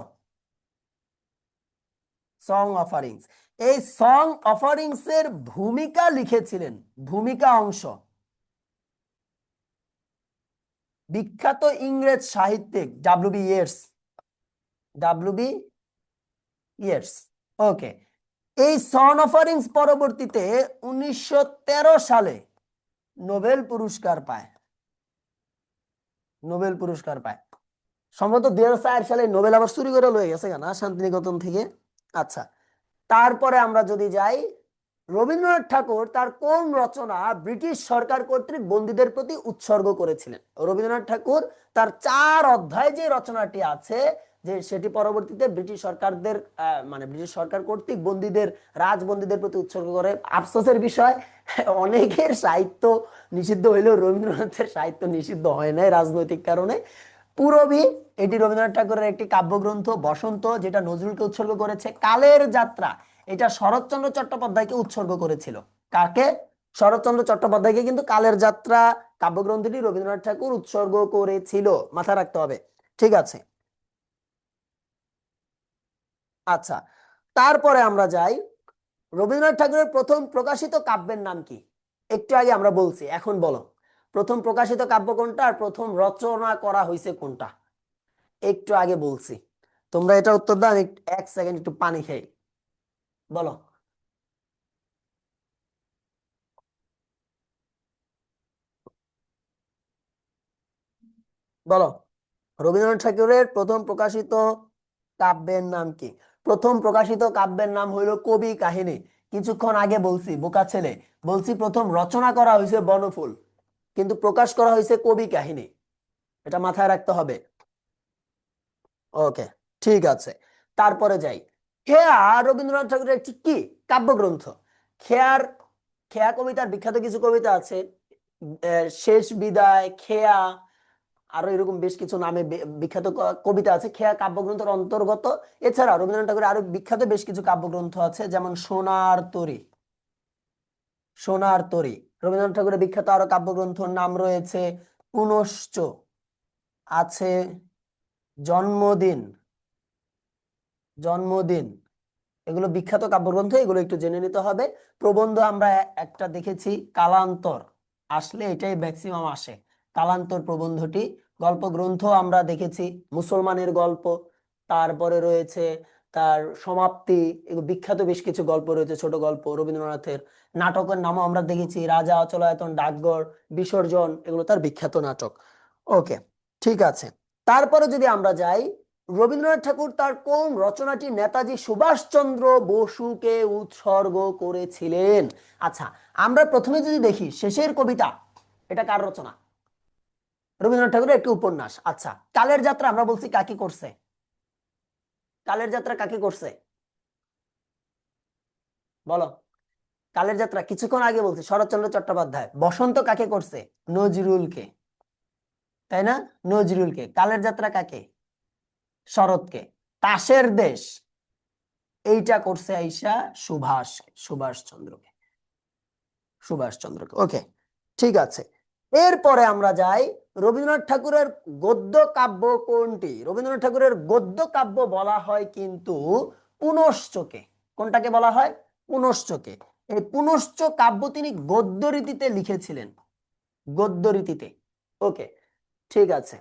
Song offerings. এই সং অফারিংস এর ভূমিকা লিখেছিলেন, ভূমিকা অংশ বিখ্যাত ইংরেজ সাহিত্যিক ডব্লিউ.বি. ইয়েটস। ডব্লিউ.বি. ইয়েটস। ওকে, এই সং অফারিংস পরবর্তীতে 1913 সালে নোবেল পুরস্কার পায়। নোবেল পুরস্কার পায় সম্ভবত 2004 সালে। নোবেল আবার চুরি করে লয়ে গেছে না শান্তিনিকেতন থেকে। আচ্ছা, তারপরে আমরা যদি যাই, রবীন্দ্রনাথ ঠাকুর তার কোন রচনা ব্রিটিশ সরকার কর্তৃক বন্দীদের প্রতি উৎসর্গ করেছিলেন? রবীন্দ্রনাথ ঠাকুর তার 4 অধ্যায় যে রচনাটি আছে, যে সেটি পরবর্তীতে ব্রিটিশ সরকারদের মানে ব্রিটিশ সরকার কর্তৃক বন্দীদের, রাজবন্দীদের প্রতি উৎসর্গ করে। আফসোসের বিষয়, অনেকের সাহিত্য নিষিদ্ধ হইলেও রবীন্দ্রনাথের সাহিত্য নিষিদ্ধ হয় নাই রাজনৈতিক কারণে। পূরবী, এটি রবীন্দ্রনাথ ঠাকুরের একটি কাব্যগ্রন্থ। বসন্ত, যেটা নজরুলকে উৎসর্গ করেছে। কালের যাত্রা, এটা শরৎচন্দ্র চট্টোপাধ্যায়কে উৎসর্গ করেছিল। কাকে? শরৎচন্দ্র চট্টোপাধ্যায়কে কিন্তু কালের যাত্রা কাব্যগ্রন্থটি রবীন্দ্রনাথ ঠাকুর উৎসর্গ করেছিল, মাথায় রাখতে হবে। ঠিক আছে, আচ্ছা, তারপরে আমরা যাই, রবীন্দ্রনাথ ঠাকুরের প্রথম প্রকাশিত কাব্যের নাম কি? একটু আগে আমরা বলছি, এখন বলো প্রথম প্রকাশিত কাব্য কোনটা আর প্রথম রচনা করা হয়েছে কোনটা? একটু আগে বলছি, তোমরা এটা উত্তর দাও। আমি 1 সেকেন্ড একটু পানি খাই। বলো, বলো, রবীন্দ্রনাথ ঠাকুরের প্রথম প্রকাশিত কাব্যের নাম কি? প্রথম প্রকাশিত কাব্যের নাম হইল কবি কাহিনী। কিছুক্ষণ আগে বলছি, বোকা ছেলে, বলছি প্রথম রচনা করা হয়েছে বনফুল, কিন্তু প্রকাশ করা হয়েছে কবি কাহিনী। এটা মাথায় রাখতে হবে। ওকে, ঠিক আছে, তারপরে যাই। খেয়া রবীন্দ্রনাথ ঠাকুরের একটি কি কাব্যগ্রন্থ? খেয়ার, খেয়া কবিতার বিখ্যাত কিছু কবিতা আছে, শেষ বিদায়, খেয়া, আরো এরকম বেশ কিছু নামে বিখ্যাত কবিতা আছে খেয়া কাব্যগ্রন্থের অন্তর্গত। এছাড়া রবীন্দ্রনাথ ঠাকুরের আরো বিখ্যাত বেশ কিছু কাব্যগ্রন্থ আছে, যেমন সোনার তরী। সোনার তরী রবীন্দ্রনাথ ঠাকুরের বিখ্যাত আরো কাব্যগ্রন্থর নাম রয়েছে। পুনশ্চ আছে, জন্মদিন, জন্মদিন, এগুলো বিখ্যাত কাব্যগ্রন্থ, এগুলো একটু জেনে নিতে হবে। প্রবন্ধ আমরা একটা দেখেছি, কালান্তর, আসলে এটাই ম্যাক্সিমাম আসে, কালান্তর প্রবন্ধটি। গল্প গ্রন্থ আমরা দেখেছি মুসলমানের গল্প, তারপরে রয়েছে তার সমাপ্তি, এগুলো বিখ্যাত বেশ কিছু গল্প রয়েছে, ছোট গল্প রবীন্দ্রনাথের। নাটকের নামও আমরা দেখেছি, রাজা, অচলায়তন, ডাকঘর, বিসর্জন, এগুলো তার বিখ্যাত নাটক। ওকে, ঠিক আছে, তারপরে যদি আমরা যাই, রবীন্দ্রনাথ ঠাকুর তার কোন রচনাটি নেতাজি সুভাষচন্দ্র বসুকে উৎসর্গ করেছিলেন? আচ্ছা, আমরা প্রথমে যদি দেখি শেষের কবিতা, এটা কার রচনা? রবীন্দ্রনাথ ঠাকুরের একটি উপন্যাস। আচ্ছা, কালের যাত্রা আমরা বলছি কাকে করছে? কালের যাত্রা কাকে করছে? বলো, কালের যাত্রা কিছুক্ষণ আগে বলছি শরৎচন্দ্র চট্টোপাধ্যায়। বসন্ত কাকে করছে? নজরুলকে, তাই না? নজরুলকে। কালের যাত্রা কাকে? শরৎকে। তাসের দেশ, এইটা করছে আইসা সুভাষচন্দ্রকে, সুভাষচন্দ্রকে। ওকে, ঠিক আছে, এরপরে আমরা যাই, রবীন্দ্রনাথ ঠাকুরের গদ্য কাব্য কোনটি? রবীন্দ্রনাথ ঠাকুরের গদ্য কাব্য বলা হয় কিন্তু পুনশ্চকে। কোনটাকে বলা হয়? পুনশ্চকে। এই পুনশ্চ কাব্য তিনি গদ্য রীতিতে লিখেছিলেন, গদ্য রীতিতে। ওকে, ঠিক আছে।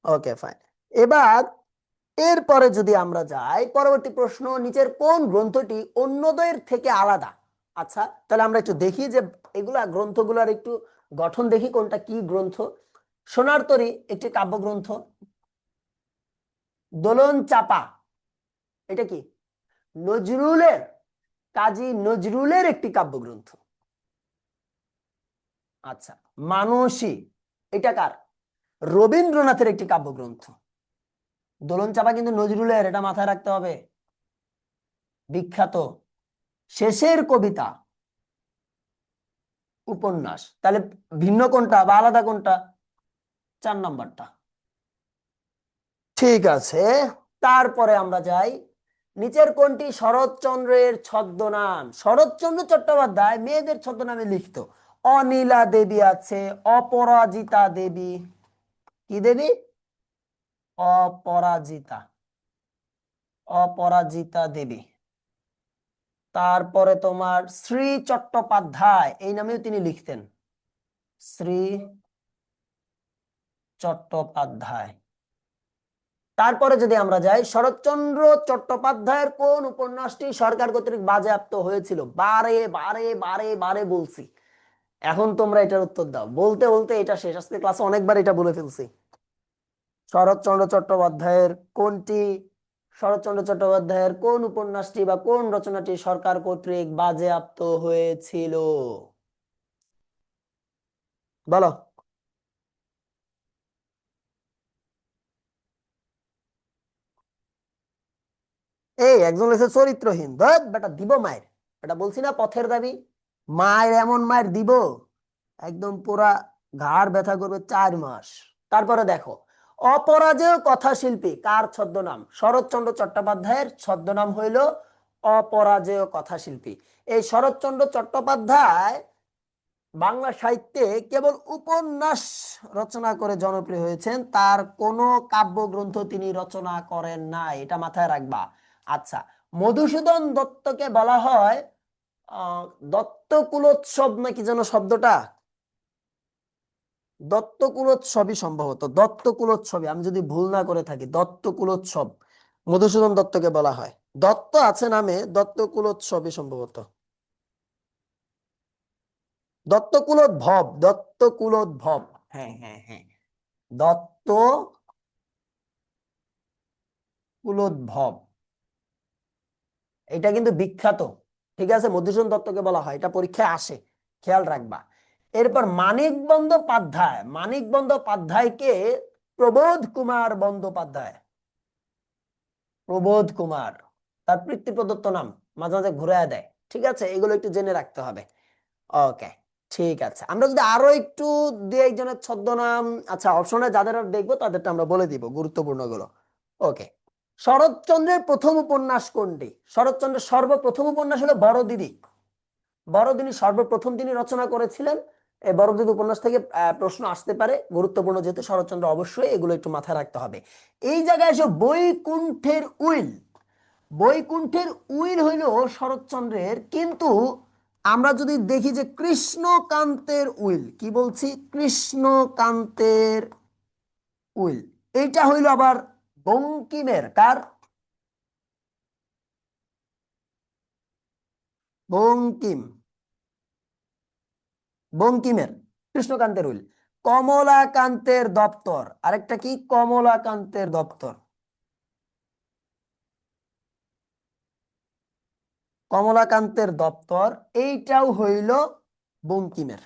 ওকে, ফাইন। এবার এরপরে যদি আমরা যাই, পরবর্তী প্রশ্ন, নিচের কোন গ্রন্থটি অন্যদের থেকে আলাদা? আচ্ছা, তাহলে আমরা একটু দেখি যে এগুলা গ্রন্থগুলোর একটু গঠন দেখি, কোনটা কি গ্রন্থ। সোনার তরী একটি কাব্যগ্রন্থ। দোলন চাপা এটা কি? নজরুলের, কাজী নজরুলের একটি কাব্যগ্রন্থ। আচ্ছা, মানসী এটা কার? রবীন্দ্রনাথের একটি কাব্যগ্রন্থ। দোলন চাপা কিন্তু নজরুলের, এটা মাথায় রাখতে হবে। বিখ্যাত। শেষের কবিতা উপন্যাস। তাহলে ভিন্ন কোনটা বা আলাদা কোনটা? 4 নম্বরটা। ঠিক আছে। তারপরে আমরা যাই, নিচের কোনটি শরৎচন্দ্রের ছদ্মনাম? শরৎচন্দ্র চট্টোপাধ্যায় মেয়েদের ছদ্মনামে লিখতো। অনীলা দেবী আছে, অপরাজিতা দেবী। কি দেবী? অপরাজিতা, অপরাজিতা দেবী। তারপরে তোমার শ্রী চট্টোপাধ্যায় এই নামেও তিনি লিখতেন। শ্রী চট্টোপাধ্যায়। তারপরে যদি আমরা যাই, শরৎচন্দ্র চট্টোপাধ্যায়ের কোন উপন্যাসটি সরকার কর্তৃক বাজেয়াপ্ত হয়েছিল? বারে বারে বারে বারে বলছি, এখন তোমরা এটার উত্তর দাও। বলতে বলতে এটা শেষ, আজকে ক্লাসে অনেকবার এটা বলে ফেলছি। শরৎচন্দ্র চট্টোপাধ্যায়ের কোনটি, শরৎচন্দ্র চট্টোপাধ্যায়ের কোন উপন্যাসটি বা কোন রচনাটি সরকার কর্তৃক বাজেয়াপ্ত হয়েছিল? বলো। এই একজন লেখছে চরিত্রহীন, ধর বেটা দিব মায়ের। এটা বলছি না পথের দাবি। মায়ের এমন মায়ের দিব, একদম পুরা ঘাড় ব্যথা করবে 4 মাস। তারপরে দেখো, অপরাজেয় কথাশিল্পী কার ছদ্মনাম? শরৎচন্দ্র চট্টোপাধ্যায়ের ছদ্মনাম হইল অপরাজেয় কথাশিল্পী। এই শরৎচন্দ্র চট্টোপাধ্যায় বাংলা সাহিত্যে কেবল উপন্যাস রচনা করে জনপ্রিয় হয়েছেন, তার কোনো কাব্যগ্রন্থ তিনি রচনা করেন নাই, এটা মাথায় রাখবা। আচ্ছা, মধুসূদন দত্তকে বলা হয় আহ দত্ত কুলোৎসব নাকি যেন শব্দটা, দত্ত কুলোৎসবই সম্ভবত, দত্ত কুলোৎসবই, আমি যদি ভুল না করে থাকি, দত্ত কুলোৎসব মধুসূদন দত্তকে বলা হয়। দত্ত আছে নামে, দত্ত কুলোৎসবই সম্ভবত। দত্ত কুলোদ্ভব, দত্ত কুলোদ্ভব। হ্যাঁ হ্যাঁ হ্যাঁ, দত্ত কুলোদ্ভব, এটা কিন্তু বিখ্যাত। ঠিক আছে, মধুসূদন দত্তকে বলা হয়, এটা পরীক্ষায় আসে, খেয়াল রাখবা। এরপর মানিক বন্দ্যোপাধ্যায়, মানিক বন্দ্যোপাধ্যায়কে প্রবোধ কুমার বন্দ্যোপাধ্যায়, প্রবোধ কুমার তার পিতৃপ্রদত্ত নাম, মাঝে মাঝে ঘুরে দেয়। ঠিক আছে, এগুলো একটু জেনে রাখতে হবে। ওকে, ঠিক আছে। আমরা যদি আরো একটু দুই একজনের ছদ্মনাম, আচ্ছা অপশনে যাদের দেখবো তাদেরটা আমরা বলে দিব, গুরুত্বপূর্ণ গুলো। ওকে, শরৎচন্দ্রের প্রথম উপন্যাস কোনটি? শরৎচন্দ্রের সর্বপ্রথম উপন্যাস হলো বড়দিদি। বড়দিনী সর্বপ্রথম তিনি রচনা করেছিলেন। এই বড়দিদি উপন্যাস থেকে প্রশ্ন আসতে পারে, গুরুত্বপূর্ণ যেহেতু শরৎচন্দ্র, অবশ্যই এগুলো একটু মাথায় রাখতে হবে। এই জায়গায় এসে বৈকুণ্ঠের উইল, বৈকুণ্ঠের উইল হইল শরৎচন্দ্রের, কিন্তু আমরা যদি দেখি যে কৃষ্ণকান্তের উইল, কি বলছি, কৃষ্ণকান্তের উইল, এইটা হইল আবার বঙ্কিমের। কার? বঙ্কিম, বঙ্কিমের কৃষ্ণকান্তের উইল। কমলাকান্তের দপ্তর আরেকটা কি? কমলাকান্তের দপ্তর, কমলাকান্তের দপ্তর, এইটাও হইল বঙ্কিমের।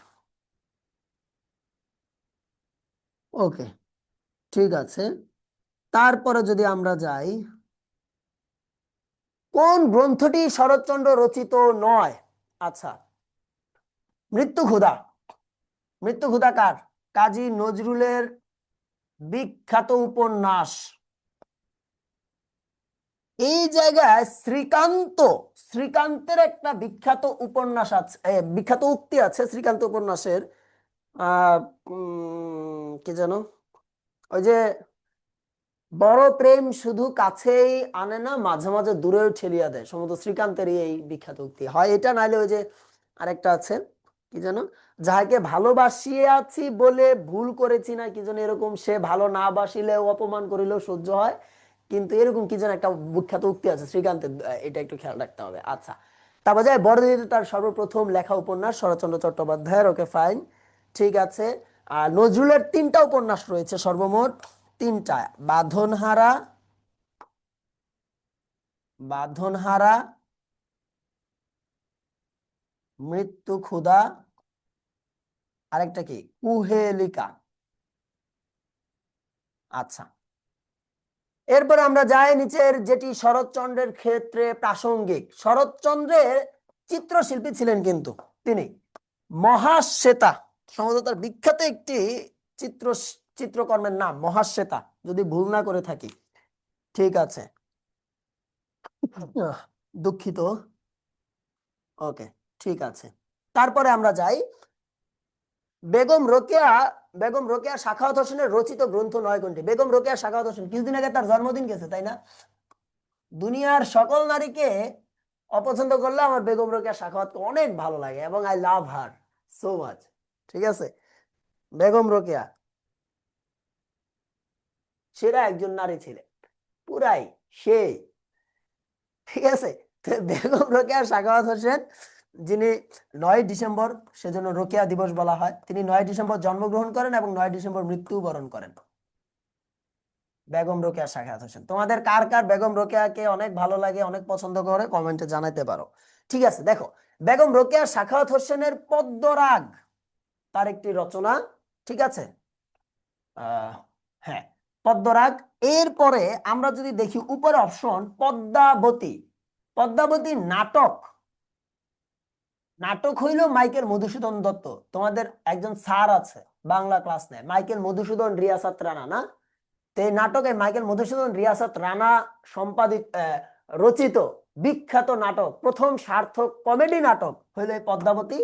ওকে, ঠিক আছে। তারপরে যদি আমরা যাই, কোন গ্রন্থটি শরৎচন্দ্র রচিত নয়? আচ্ছা, মৃত্যু ক্ষুধা। মৃত্যু ক্ষুধা কার? কাজী নজরুলের বিখ্যাত উপন্যাস। এই জায়গায় শ্রীকান্ত, শ্রীকান্তের একটা বিখ্যাত উপন্যাস আছে, বিখ্যাত উক্তি আছে শ্রীকান্ত উপন্যাসের। আহ কি জানো, ওই যে বড় প্রেম শুধু কাছেই আনে না, মাঝে মাঝে দূরেও ঠেলিয়া দেয়, সম্ভবত শ্রীকান্তেরই এই বিখ্যাত উক্তি হয় এটা, নাইলে ওই যে আরেকটা আছে, কি যেন, যাহাকে ভালোবাসিয়ে আছি বলে ভুল করেছি না কি যেন এরকম, সে ভালো না বাসিলেও অপমান করিলেও সহ্য হয়, কিন্তু এরকম কি যেন একটা বিখ্যাত উক্তি আছে শ্রীকান্তের, এটা একটু খেয়াল রাখতে হবে। আচ্ছা, তারপর যায় বড়দিদিতে তার সর্বপ্রথম লেখা উপন্যাস শরৎচন্দ্র চট্টোপাধ্যায়ের, ওকে ফাইন, ঠিক আছে। আর নজরুলের 3টা উপন্যাস রয়েছে সর্বমোট, 3টা, বাঁধনহারা, বাঁধনহারা, মৃত্যু ক্ষুধা, আরেকটা কি, কুহেলিকা। আচ্ছা, এরপরে আমরা যাই নিচের যেটি শরৎচন্দ্রের ক্ষেত্রে প্রাসঙ্গিক। শরৎচন্দ্রের চিত্রশিল্পী ছিলেন কিন্তু তিনি, মহাশ্বেতা, সম্ভবত তার বিখ্যাত একটি চিত্র চিত্রকর্মের নাম মহাশ্বেতা, যদি ভুল না করে থাকি, ঠিক আছে, দুঃখিত, ওকে, ঠিক আছে। তারপরে আমরা যাই বেগম রোকেয়া, বেগম রোকেয়া সাখাওয়াত হোসেনের রচিত গ্রন্থ 9 কোনটি? বেগম রোকেয়া সাখাওয়াত হোসেন কিছুদিন আগে তার জন্মদিন গেছে, তাই না? দুনিয়ার সকল নারীকে অপছন্দ করলে আমার বেগম রোকেয়া সাখাওয়াতকে অনেক ভালো লাগে এবং I love her so much, ঠিক আছে। বেগম রোকেয়া সেরা একজন নারী ছিলেন, পুরাই সেই, ঠিক আছে। তো বেগম রোকেয়া সাখাওয়াত হোসেন, যিনি 9 ডিসেম্বর, সেজন্য রোকেয়া দিবস বলা হয়, তিনি 9 ডিসেম্বর জন্মগ্রহণ করেন এবং 9 ডিসেম্বর মৃত্যুবরণ করেন। বেগম রোকেয়া সাখাওয়াত হোসেন, তোমাদের কার কার বেগম রোকেয়াকে অনেক ভালো লাগে, অনেক পছন্দ করে, কমেন্টে জানাতে পারো। ঠিক আছে, দেখো বেগম রোকেয়া সাখাওয়াত হোসেনের পদ্মরাগ তার একটি রচনা, ঠিক আছে। হ্যাঁ, পদ্মরাগ। এরপরে আমরা যদি দেখি উপরে অপশন পদ্মাবতী, পদ্মাবতী নাটক, নাটক হইল মাইকেল মধুসূদন দত্ত, তোমাদের একজন স্যার আছে বাংলা ক্লাস নেয়, মাইকেল মধুসূদন রিয়াসাত রানা, না? তো এই নাটকে মাইকেল মধুসূদন রিয়াসাত রানা সম্পাদিত রচিত বিখ্যাত নাটক, প্রথম সার্থক কমেডি নাটক হইল এই পদ্মাবতী।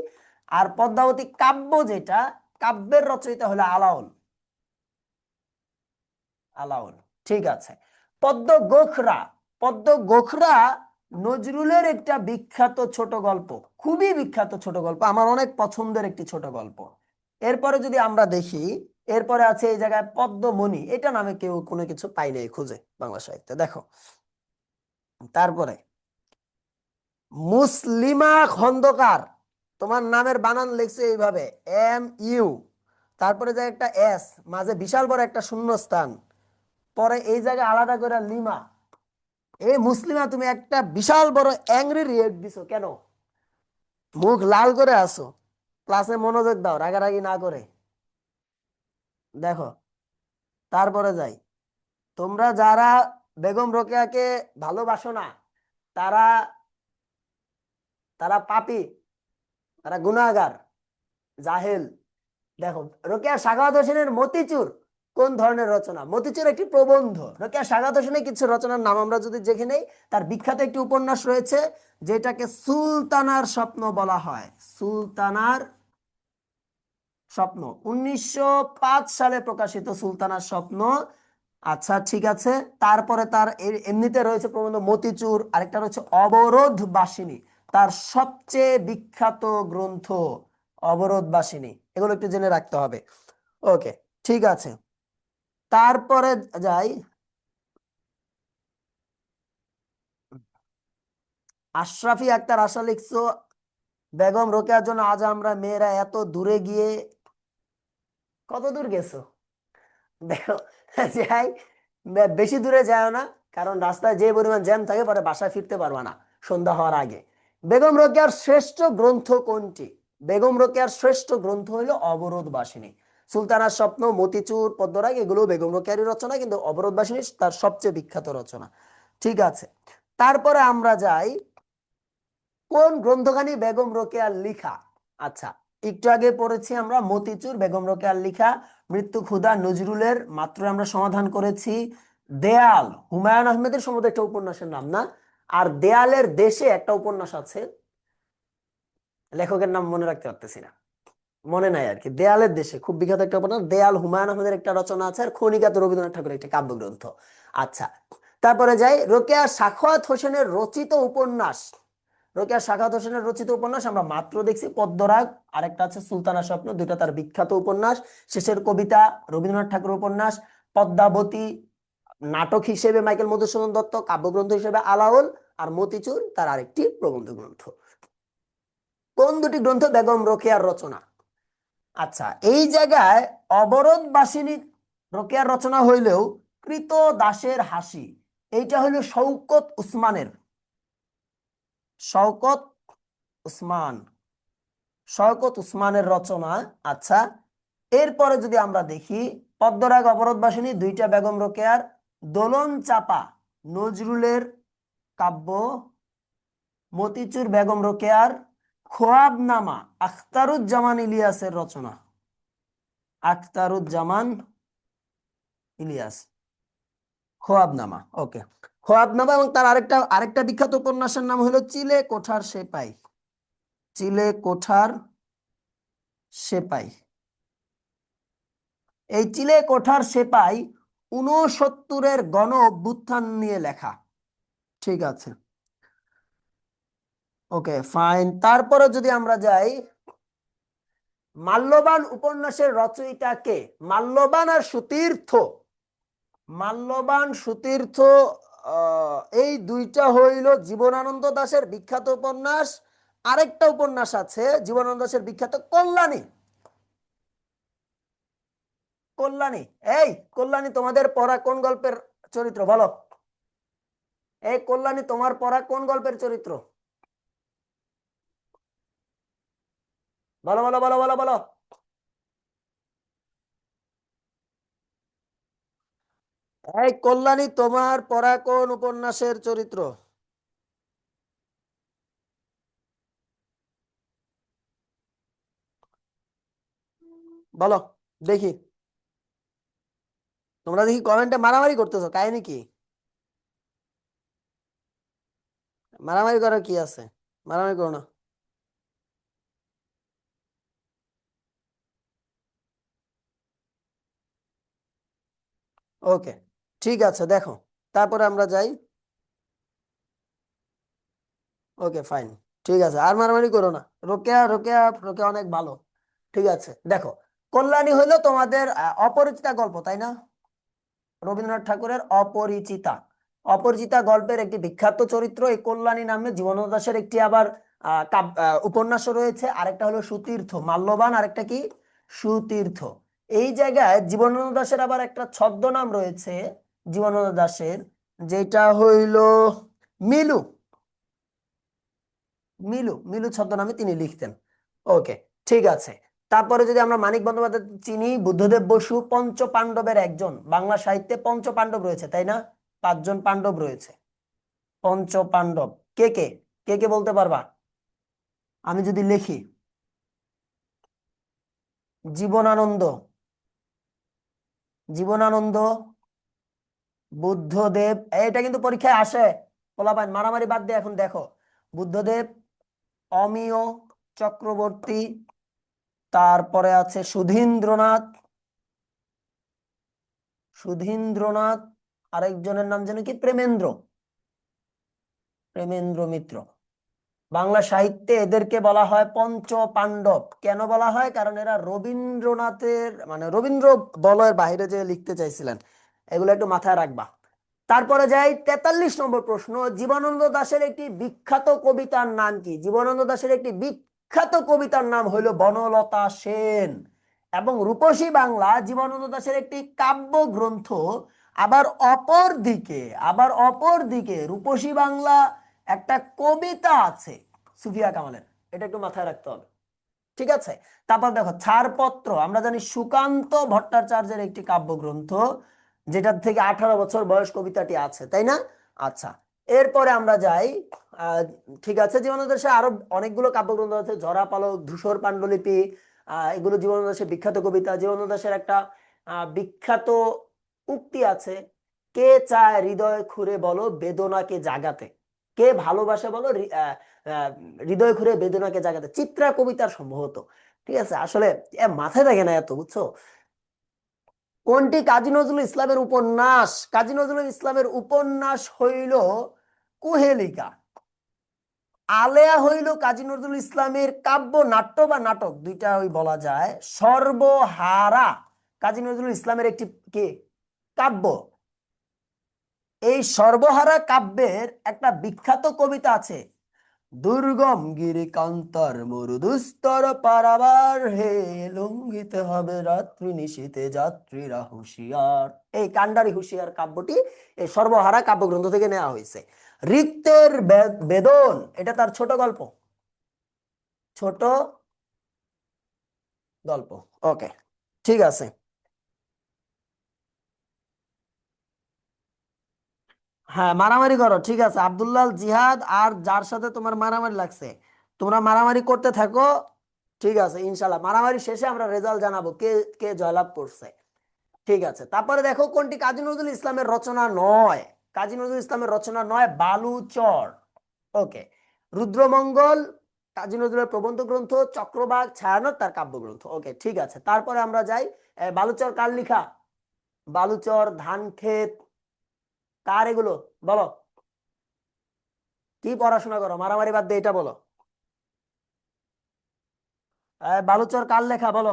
আর পদ্মাবতী কাব্য যেটা, কাব্যের রচয়িতা হলো আলাওল, আলাওল, ঠিক আছে। পদ্ম গোখরা, পদ্ম গোখরা নজরুলের একটা বিখ্যাত ছোট গল্প, খুবই বিখ্যাত ছোট গল্প, আমার অনেক পছন্দের একটি ছোট গল্প। এরপরে যদি আমরা দেখি, এরপরে আছে এই জায়গায় পদ্মমণি, এটা নামে কেউ কোনো কিছু পাইলে খুঁজে বাংলা সাহিত্যে, দেখো। তারপরে মুসলিমা খন্দকার, তোমার নামের বানান লিখছে এইভাবে MU, তারপরে যে একটা S, মাঝে বিশাল বড় একটা শূন্যস্থান, পরে এই জায়গায় আলাদা করে লিমা। এই মুসলিমা, তুমি একটা বিশাল বড় অ্যাংরি রিয়েক্ট দিছো কেন? মুখ লাল করে আসো, ক্লাসে মনোযোগ দাও রাগারাগি না করে, দেখো। তারপরে যাই, তোমরা যারা বেগম রোকেয়াকে ভালোবাসো না, তারা তারা পাপী, তারা গুনাহগার, জাহেল। দেখো, রোকেয়া সাখাওয়াত হোসেনের মতিচুর কোন ধরনের রচনা? মতিচুর একটি প্রবন্ধ। রোকেয়া সাখাওয়াত হোসেনের কিছু রচনার নাম আমরা যদি দেখে নেই, তার বিখ্যাত একটি উপন্যাস রয়েছে যেটাকে সুলতানার স্বপ্ন বলা হয়, সুলতানার স্বপ্ন, 1905 সালে প্রকাশিত সুলতানার স্বপ্ন। আচ্ছা, ঠিক আছে। তারপরে তার এমনিতে রয়েছে প্রবন্ধ মতিচুর, আরেকটা রয়েছে অবরোধ বাসিনী, তার সবচেয়ে বিখ্যাত গ্রন্থ অবরোধ বাসিনী, এগুলো একটু জেনে রাখতে হবে। ওকে, ঠিক আছে। তারপরে যাই, আশরাফি আক্তার আশা লিখছো বেগম রোকেয়ার জন্য আজ আমরা মেয়েরা এত দূরে গিয়ে, কত দূর গেছো? দেখো, যাই, বেশি দূরে যায় না, কারণ রাস্তায় যে পরিমাণ জ্যাম থাকে পরে বাসায় ফিরতে পারবা না সন্ধ্যা হওয়ার আগে। বেগম রোকেয়ার শ্রেষ্ঠ গ্রন্থ কোনটি? বেগম রোকেয়ার শ্রেষ্ঠ গ্রন্থ হলো অবরোধ বাসিনী। সুলতানার স্বপ্ন, মতিচুর, পদ্মরাগ এগুলো বেগম রোকেয়ারই রচনা, কিন্তু অবরোধ বাসিনী তার সবচেয়ে বিখ্যাত রচনা, ঠিক আছে। তারপরে আমরা যাই, কোন গ্রন্থখানি বেগম রোকেয়ার লিখা? আচ্ছা, একটু আগে পড়েছি আমরা মতিচুর বেগম রোকেয়ার লিখা, মৃত্যু ক্ষুধা নজরুলের, মাত্র আমরা সমাধান করেছি। দেয়াল হুমায়ুন আহমেদের সম্ভবত একটা উপন্যাসের নাম, না? আর দেয়ালের দেশে একটা উপন্যাস আছে, লেখকের নাম মনে রাখতে পারতেছি না, মনে নাই আর কি। দেয়ালের দেশে খুব বিখ্যাত একটা উপন্যাস, দেয়াল হুমায়ুন আহমেদের একটা রচনা আছে, আর খনিকা তো রবীন্দ্রনাথ ঠাকুরের একটা কাব্যগ্রন্থ। আচ্ছা, তারপরে যাই, রোকেয়া সাখাওয়াত হোসেনের রচিত উপন্যাস, রোকেয়া সাখাওয়াত হোসেনের রচিত উপন্যাস আমরা মাত্র দেখছি পদ্মরাগ, আরেকটা আছে সুলতানা স্বপ্ন, দুইটা তার বিখ্যাত উপন্যাস। শেষের কবিতা রবীন্দ্রনাথ ঠাকুর উপন্যাস। পদ্মাবতী নাটক হিসেবে মাইকেল মধুসূদন দত্ত, কাব্যগ্রন্থ হিসেবে আলাওল, আর মতিচুর তার আরেকটি প্রবন্ধ গ্রন্থ। কোন দুটি গ্রন্থ বেগম রোকেয়ার রচনা? আচ্ছা, এই জায়গায় অবরোধবাসিনী রোকেয়ার রচনা হইলেও কৃত দাসের হাসি এইটা হইল শওকত উসমানের, শওকত উসমান, শওকত উসমানের রচনা। আচ্ছা, এরপরে যদি আমরা দেখি পদ্মরাগ অবরোধবাসিনী দুইটা বেগম রোকেয়ার, দোলন চাপা নজরুলের কাব্য, মতিচুর বেগম রোকেয়ার, খোয়াবনামা আখতারুজ্জামান ইলিয়াসের রচনা, আখতারুজ্জামান ইলিয়াস, খোয়াবনামা। ওকে, খোয়াবনামা এবং তার আরেকটা আরেকটা বিখ্যাত উপন্যাসের নাম হলো চিলে কোঠার সেপাই, চিলে কোঠার সেপাই। এই চিলে কোঠার সেপাই 69-এর গণ অভ্যুত্থান নিয়ে লেখা। ঠিক আছে, ওকে ফাইন। তারপরে যদি আমরা যাই, মাল্যবান উপন্যাসের রচয়িতা কে? মাল্যবান আর সুতীর্থ, মাল্যবান সুতীর্থ এই দুইটা হইল জীবনানন্দ দাশের বিখ্যাত উপন্যাস। আরেকটা উপন্যাস আছে জীবনানন্দ দাশের বিখ্যাত, কল্যাণী। কল্যাণী, এই কল্যাণী তোমাদের পড়া কোন গল্পের চরিত্র বলো? এই কল্যাণী তোমার পড়া কোন গল্পের চরিত্র? বলো বলো বলো বলো বলো। এই কল্যাণী তোমার পড়া কোন উপন্যাসের চরিত্র? বলো দেখি। তোমরা দেখি কমেন্টে মারামারি করতেছো, কাহিনী কি? মারামারি করার কি আছে? মারামারি করো না। ওকে, ঠিক আছে, দেখো তারপরে আমরা যাই। ওকে ফাইন, ঠিক আছে, আর মারামারি করো না। রোকেয়া রোকেয়া রোকেয়া অনেক ভালো। ঠিক আছে, দেখো কল্যাণী হইলো তোমাদের অপরিচিতা গল্প, তাই না? রবীন্দ্রনাথ ঠাকুরের অপরিচিতা, অপরিচিতা গল্পের একটি বিখ্যাত চরিত্র এই কল্যাণী নামে। জীবনানন্দ দাশের একটি আবার উপন্যাসও রয়েছে, আরেকটা হলো সুতীর্থ, মাল্যবান, আরেকটা কি সুতীর্থ। এই জায়গায় জীবনানন্দ দাশের আবার একটা ছদ্মনাম রয়েছে জীবনানন্দ দাশের, যেটা হইল মিলু, মিলু, মিলু ছদ্মনামে তিনি লিখতেন। ওকে, ঠিক আছে। তারপরে যদি আমরা মানিক বন্দ্যোপাধ্যায় চিনি, বুদ্ধদেব বসু পঞ্চ পাণ্ডবের একজন, বাংলা সাহিত্যে পঞ্চ পাণ্ডব রয়েছে তাই না? 5 জন পাণ্ডব রয়েছে, পঞ্চ পাণ্ডব কে কে? কে কে বলতে পারবা? আমি যদি লিখি জীবনানন্দ, জীবনানন্দ, বুদ্ধদেব, এটা কিন্তু পরীক্ষায় আসে, পোলাপান মারামারি বাদ দিয়ে এখন দেখো। বুদ্ধদেব, অমিয় চক্রবর্তী, তারপরে আছে সুধীন্দ্রনাথ, সুধীন্দ্রনাথ, আরেকজনের নাম যেন কি প্রেমেন্দ্র, প্রেমেন্দ্র মিত্র। বাংলা সাহিত্যে এদেরকে বলা হয় পঞ্চ পাণ্ডব। কেন বলা হয়? কারণ এরা রবীন্দ্রনাথের মানে রবীন্দ্র বলয়ের বাইরে যে লিখতে চাইছিলেন, এগুলো একটু মাথায় রাখবা। তারপরে যাই 43 নম্বর প্রশ্ন, জীবনানন্দ দাশের একটি বিখ্যাত কবিতার নাম কি? জীবনানন্দ দাশের একটি বিখ্যাত কবিতার নাম হইল বনলতা সেন। এবং রূপসী বাংলা জীবনানন্দ দাশের একটি কাব্য গ্রন্থ। আবার অপর দিকে, আবার অপর দিকে রূপসী বাংলা একটা কবিতা আছে সুফিয়া কামালের, এটা একটু মাথায় রাখতে হবে। ঠিক আছে, তারপর দেখো ছাড়পত্র, আমরা জানি সুকান্ত ভট্টাচার্যের একটি কাব্যগ্রন্থ, যেটার থেকে 18 বছর বয়স কবিতাটি আছে, তাই না? আচ্ছা, এরপরে আমরা যাই। আহ ঠিক আছে, জীবনানন্দ দাশের আরো অনেকগুলো কাব্যগ্রন্থ আছে, ঝরা পালক, ধূসর পাণ্ডুলিপি, এগুলো জীবনানন্দ দাশের বিখ্যাত কবিতা। জীবনানন্দ দাশের একটা বিখ্যাত উক্তি আছে, কে চায় হৃদয় খুঁড়ে বলো বেদনাকে জাগাতে, কে ভালোবাসে বলো আহ, হৃদয় খুঁড়ে বেদনাকে জাগাতে, চিত্রা কবিতার সম্ভবত। ঠিক আছে, আসলে মাথায় থাকে না এত, বুঝছো? কোনটি কাজী নজরুল ইসলামের উপন্যাস? কাজী নজরুল ইসলামের উপন্যাস হইল কুহেলিকা। আলেয়া হইল কাজী নজরুল ইসলামের কাব্য নাট্য বা নাটক দুইটা ওই বলা যায়। সর্বহারা কাজী নজরুল ইসলামের একটি কি কাব্য। এই সর্বহারা কাব্যের একটা বিখ্যাত কবিতা আছে, দুর্গম গিরি কান্তর মরুদুস্তর পারাবার হে, লঙ্ঘিতে হবে রাত্রি নিশীথে যাত্রীরা হুঁশিয়ার। এই কান্ডারি হুঁশিয়ার কাব্যটি এই সর্বহারা কাব্যগ্রন্থ থেকে নেওয়া হয়েছে। রিক্তের বেদন এটা তার ছোট গল্প, ছোট গল্প। ওকে, ঠিক আছে। হ্যাঁ, মারামারি করো, ঠিক আছে। আব্দুল্লাহ জিহাদ আর যার সাথে তোমার মারামারি লাগছে, তোমরা মারামারি করতে থাকো। ঠিক আছে, ইনশাল্লাহ মারামারি শেষে আমরা রেজাল্ট জানাবো কে কে জয়লাভ করছে। ঠিক আছে, তারপরে দেখো কোনটি কাজী নজরুল ইসলামের রচনা নয়। কাজী নজরুল ইসলামের রচনা নয় বালুচর। ওকে, রুদ্রমঙ্গল কাজী নজরুলের প্রবন্ধ গ্রন্থ, চক্রবাক ছায়ানট তার কাব্যগ্রন্থ। ওকে, ঠিক আছে, তারপরে আমরা যাই। বালুচর কার লিখা? বালুচর, ধানক্ষেত, কার এগুলো বলো? কি পড়াশোনা করো, মারামারি বাদ দিয়ে এটা বলো। বালুচর কার লেখা বলো,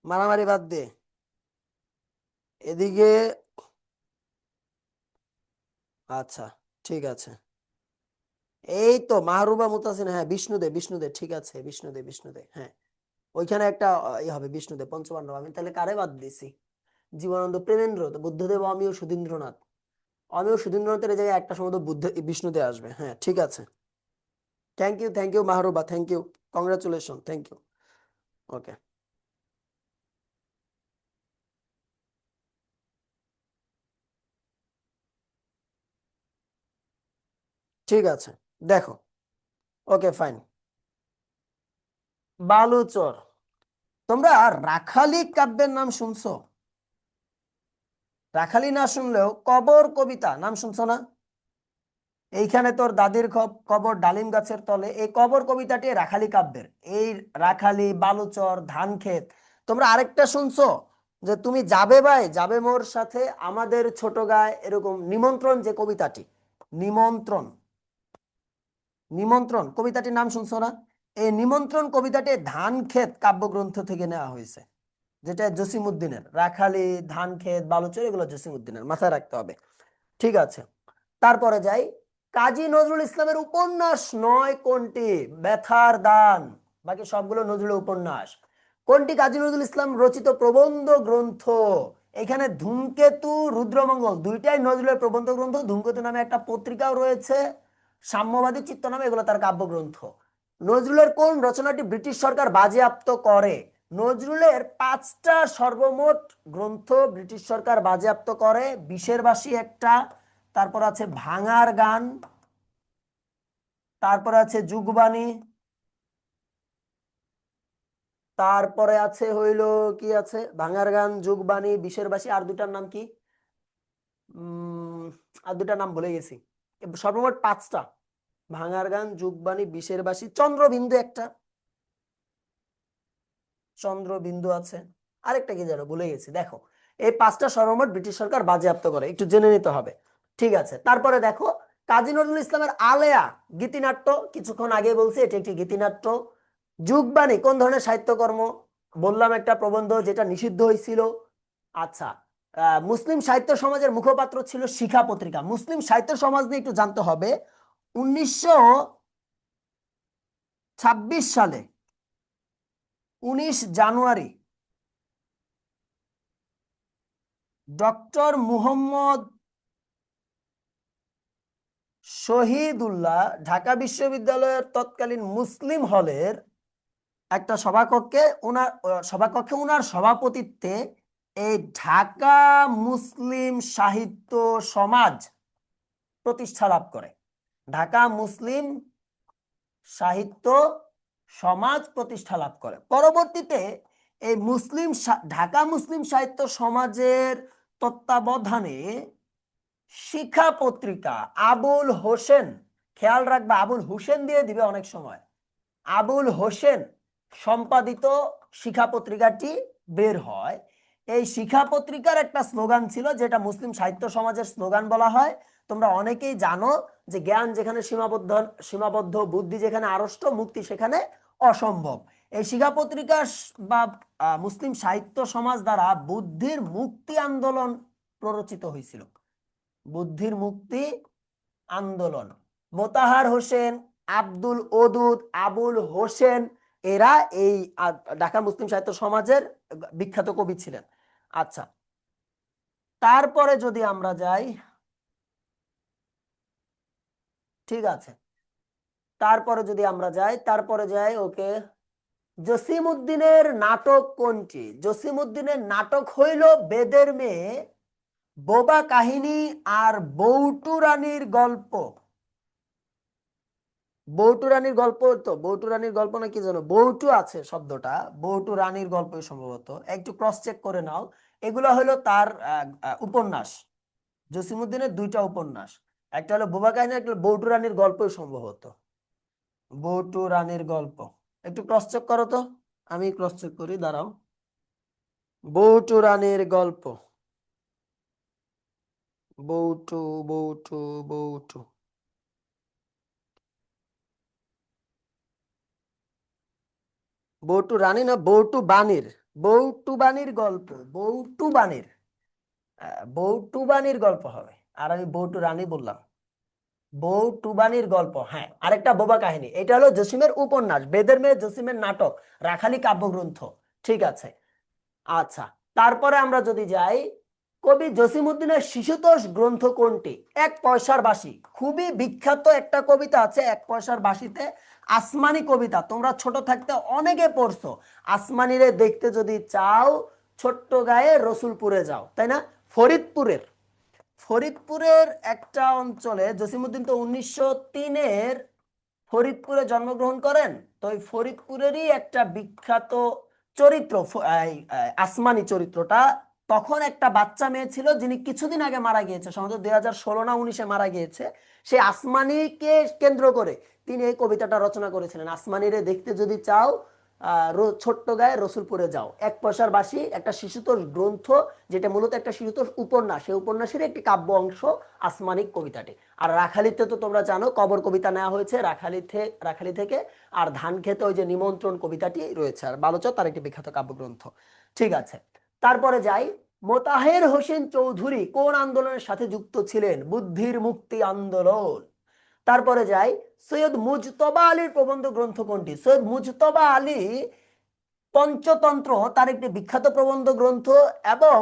মারামারি বাদ দিয়ে। এদিকে আচ্ছা, ঠিক আছে। এই তো মাহরুবা মুতাসিন, হ্যাঁ বিষ্ণুদে, বিষ্ণুদে, ঠিক আছে, বিষ্ণুদে, বিষ্ণুদে, হ্যাঁ। ওইখানে একটা হবে বিষ্ণুদে পঞ্চপাণ্ডব। আমি তাহলে কারে বাদ দিছি? জীবনানন্দ, প্রেমেন্দ্র, তো বুদ্ধদেব, অমিয়, সুধীন্দ্রনাথ। অমিয় সুধীন্দ্রনাথের এই জায়গায় একটা সম্ভবত বুদ্ধ বিষ্ণুদে আসবে। হ্যাঁ, ঠিক আছে। Thank you Mahruba, thank you, congratulation, thank you. Okay, ঠিক আছে, দেখো। ওকে, ফাইন। বালুচর, তোমরা রাখালি কাব্যের নাম শুনছো? রাখালি না শুনলেও কবর কবিতা নাম শুনছো না? এইখানে তোর দাদির কবর ডালিম গাছের তলে, এই কবর কবিতাটি রাখালি কাব্যের। এই রাখালি, বালুচর, ধানক্ষেত। তোমরা আরেকটা শুনছো যে তুমি যাবে ভাই যাবে মোর সাথে, আমাদের ছোট গায়ে, এরকম নিমন্ত্রণ যে কবিতাটি, নিমন্ত্রণ, নিমন্ত্রণ কবিতাটির নাম শুনছো না? এই নিমন্ত্রণ কবিতাটি ধানক্ষেত কাব্যগ্রন্থ থেকে নেওয়া হয়েছে, যেটা জসিমউদ্দিনের। রাখালি, ধানক্ষেত, বালুচর এগুলো জসিমউদ্দিনের, মাথায় রাখতে হবে। ঠিক আছে, তারপরে যাই। কাজী নজরুল ইসলামের উপন্যাস নয় কোনটি? ব্যথার দান, বাকি সবগুলো নজরুলের উপন্যাস। কোনটি কাজী নজরুল ইসলাম রচিত প্রবন্ধ গ্রন্থ? এখানে ধূমকেতু, রুদ্রমঙ্গল দুইটাই নজরুলের প্রবন্ধ গ্রন্থ। ধূমকেতু নামে একটা পত্রিকাও রয়েছে, সাম্যবাদী চিত্ত নামে, এগুলো তার কাব্যগ্রন্থ। নজরুলের কোন রচনাটি ব্রিটিশ সরকার বাজেয়াপ্ত করে? নজরুলের 5টা সর্বমোট গ্রন্থ ব্রিটিশ সরকার বাজেয়াপ্ত করে। বিশের বাসী একটা, তারপর আছে ভাঙার গান, তারপরে আছে যুগবাণী, তারপরে আছে হইল কি আছে, ভাঙার গান, যুগবাণী, বিশের বাসী, আর দুটার নাম কি? উম আর দুটার নাম ভুলে গেছি। সর্বমোট 5টা, ভাঙার গান, যুগবাণী, বিশের বাসী, চন্দ্রবিন্দু একটা, চন্দ্রবিন্দু আছে, আরেকটা কি যেন ভুলে গেছি। দেখো, এই 5টা সর্বমোট ব্রিটিশ সরকার বাজেয়াপ্ত করে, একটু জেনে নিতে হবে। ঠিক আছে, তারপরে দেখো কাজী নজরুল ইসলামের আলেয়া গীতিনাট্য, কিছুক্ষণ আগে বলছি এটি একটি গীতিনাট্য। যুগবাণী কোন ধরনের সাহিত্যকর্ম? বললাম একটা প্রবন্ধ যেটা নিষিদ্ধ হয়েছিল। আচ্ছা, মুসলিম সাহিত্য সমাজের মুখপাত্র ছিল শিখা পত্রিকা। মুসলিম সাহিত্য সমাজ নিয়ে একটু জানতে হবে। 1926 সালে 19 জানুয়ারি ডক্টর মুহম্মদ শহীদুল্লাহ ঢাকা বিশ্ববিদ্যালয়ের তৎকালীন মুসলিম হলের একটা সভাকক্ষে ওনার সভাপতিত্বে এই ঢাকা মুসলিম সাহিত্য সমাজ প্রতিষ্ঠা লাভ করে। ঢাকা মুসলিম সাহিত্য সমাজ প্রতিষ্ঠা লাভ করে। পরবর্তীতে এই ঢাকা মুসলিম সাহিত্য সমাজের তত্ত্বাবধানে শিখা পত্রিকা আবুল হোসেন, খেয়াল রাখবা আবুল হোসেন দিয়ে দিবে অনেক সময়, আবুল হোসেন সম্পাদিত শিখা পত্রিকাটি বের হয়। এই শিখা পত্রিকার একটা স্লোগান ছিল, যেটা মুসলিম সাহিত্য সমাজের স্লোগান বলা হয়, তোমরা অনেকেই জানো যে জ্ঞান যেখানে সীমাবদ্ধ সীমাবদ্ধ, বুদ্ধি যেখানে আড়ষ্ট, মুক্তি সেখানে অসম্ভব। এই শিখা পত্রিকা বা মুসলিম সাহিত্য সমাজ দ্বারা বুদ্ধির মুক্তি আন্দোলন প্ররোচিত হয়েছিল। বুদ্ধির মুক্তি আন্দোলন। মোতাহার হোসেন, আব্দুল ওদুদ, আবুল হোসেন এরা এই ঢাকা মুসলিম সাহিত্য সমাজের বিখ্যাত কবি ছিলেন। আচ্ছা, তারপরে যদি আমরা যাই, ঠিক আছে, তারপরে যাই ওকে, জসিমউদ্দিনের নাটক কোনটি? জসিমউদ্দিনের নাটক হইল বেদের মেয়ে, বোবা কাহিনী আর বৌটু রানীর গল্প। বৌটু রানীর গল্প, তো বৌটু রানীর গল্প না কি জানো, বৌটু আছে শব্দটা, বৌটু রানীর গল্প সম্ভবত, একটু ক্রস চেক করে নাও। এগুলো হলো তার উপন্যাস। জসিমউদ্দিনের দুইটা উপন্যাস, একটা হলো বোবা কাহিনী, একটা হলো বৌটু রানীর গল্প সম্ভবত। বৌটু রানীর গল্প একটু ক্রস চেক করো তো, আমি ক্রস চেক করি, দাঁড়াও। বৌটু রানীর গল্প, বৌটু বৌটু বৌটু, বৌটু রানী না বৌটু বাণীর, বৌটু বাণীর গল্প, বৌটু বাণীর, বৌটু বাণীর গল্প হবে। আর আমি বৌটু রানী বললাম। বৌটু বাণীর গল্প, হ্যাঁ। আরেকটা বোবা কাহিনী, এটা হলো জসিমের উপন্যাস, বেদের মেয়ে জসিমের নাটক, রাখালি কাব্যগ্রন্থ। ঠিক আছে, আচ্ছা। তারপরে আমরা যদি যাই, কবি জসিমউদ্দিনের শিশুতোষ গ্রন্থ কোনটি? এক পয়সার বাঁশি, খুবই বিখ্যাত একটা কবিতা আছে এক পয়সার বাঁশিতে, আসমানি কবিতা, তোমরা ছোট থাকতে অনেকে পড়ছো। আসমানিরে দেখতে যদি চাও, ছোট্ট গায়ে রসুলপুরে যাও, তাই না? ফরিদপুরের, ফরিদপুরের একটা অঞ্চলে, জসিমউদ্দিন তো 1903-এর ফরিদপুরে জন্মগ্রহণ করেন, তো ওই ফরিদপুরেরই একটা বিখ্যাত চরিত্র আসমানি চরিত্রটা। তখন একটা বাচ্চা মেয়ে ছিল যিনি কিছুদিন আগে মারা গিয়েছে, সম্ভবত 2016 না 19-এ মারা গিয়েছে। সেই আসমানিকে কেন্দ্র করে তিনি এই কবিতাটা রচনা করেছিলেন, আসমানিরে দেখতে যদি চাও, ছোট্ট গায়ে রসুলপুরে যাও। এক পয়সার বাঁশি একটা শিশুতোষ গ্রন্থ, যেটা মূলত একটা শিশুতোষ উপন্যাস, সেই উপন্যাসের একটি কাব্য অংশ আসমানিক কবিতাটি। আর রাখালিতে তো তোমরা জানো কবর কবিতা নেওয়া হয়েছে রাখালি থেকে। আর ধান খেতে ওই যে নিমন্ত্রণ কবিতাটি রয়েছে, আর বালুচর তার একটি বিখ্যাত কাব্যগ্রন্থ। ঠিক আছে, তারপরে যাই, মোতাহের হোসেন চৌধুরী কোন আন্দোলনের সাথে যুক্ত ছিলেন? বুদ্ধির মুক্তি আন্দোলন। তারপরে যাই, সৈয়দ মুজতবা আলীর প্রবন্ধ গ্রন্থ কোনটি? সৈয়দ মুজতবা আলী পঞ্চতন্ত্র তার একটি বিখ্যাত প্রবন্ধ গ্রন্থ। এবং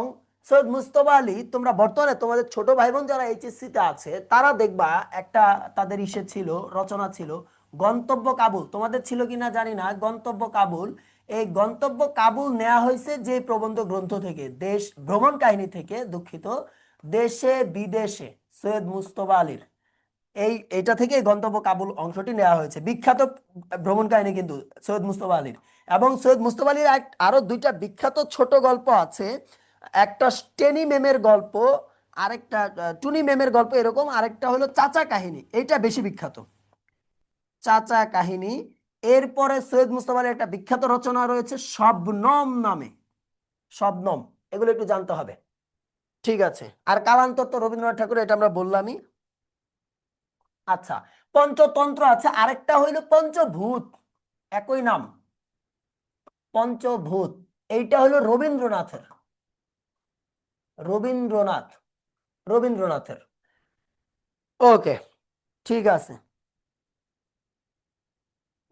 সৈয়দ মুজতবা আলী, তোমরা বর্তমানে তোমাদের ছোট ভাই বোন যারা এইচএসসি তে আছে তারা দেখবা একটা তাদের ইসে ছিল, রচনা ছিল গন্তব্য কাবুল, তোমাদের ছিল কিনা জানি না, গন্তব্য কাবুল। এই গন্তব্য কাবুল নেওয়া হয়েছে যে প্রবন্ধ গ্রন্থ থেকে, দেশ ভ্রমণ কাহিনী থেকে, দুঃখিত, দেশে বিদেশে, সৈয়দ মুজতবা আলীর এটা থেকে গন্তব্য কাবুল অংশটি নেওয়া হয়েছে, বিখ্যাত ভ্রমণ কাহিনী কিন্তু সৈয়দ মুজতবা আলীর। এবং সৈয়দ মুজতবা আলীর আরো দুইটা বিখ্যাত ছোট গল্প আছে, একটা টেনি মেমের গল্প, আরেকটা টুনি মেমের গল্প এরকম, আরেকটা হলো চাচা কাহিনী, এইটা বেশি বিখ্যাত, চাচা কাহিনী। এরপরে সৈয়দ মুজতবা আলীর একটা বিখ্যাত রচনা রয়েছে শবনম নামে, শবনম, এগুলো একটু জানতে হবে। ঠিক আছে, আর কালান্তর তো রবীন্দ্রনাথ ঠাকুর, এটা আমরা বললামই। আচ্ছা, পঞ্চতন্ত্র আছে, আরেকটা হইল পঞ্চভূত, একই নাম, পঞ্চভূত, এইটা হলো রবীন্দ্রনাথের, রবীন্দ্রনাথ, রবীন্দ্রনাথের। ওকে, ঠিক আছে।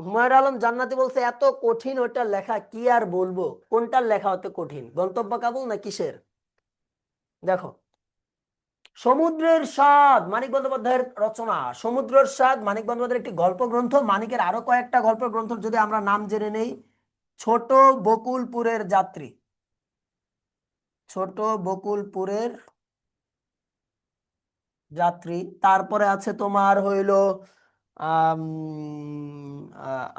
হুমায়ুন আলম জান্নাতি বলছে এত কঠিন ওটা লেখা, কি আর বলবো, কোনটার লেখা হতে কঠিন, গন্তব্য কাবুল না কিসের? দেখো, সমুদ্রের স্বাদ মানিক বন্দ্যোপাধ্যায়ের রচনা, সমুদ্রের স্বাদ মানিক বন্দ্যোপাধ্যায়ের একটি গল্প গ্রন্থ। মানিকের আরো কয়েকটা গল্প গ্রন্থ যদি আমরা নাম জেনে নেই, ছোট বকুলপুরের যাত্রী, ছোট বকুলপুরের যাত্রী। তারপরে আছে তোমার হইল আম,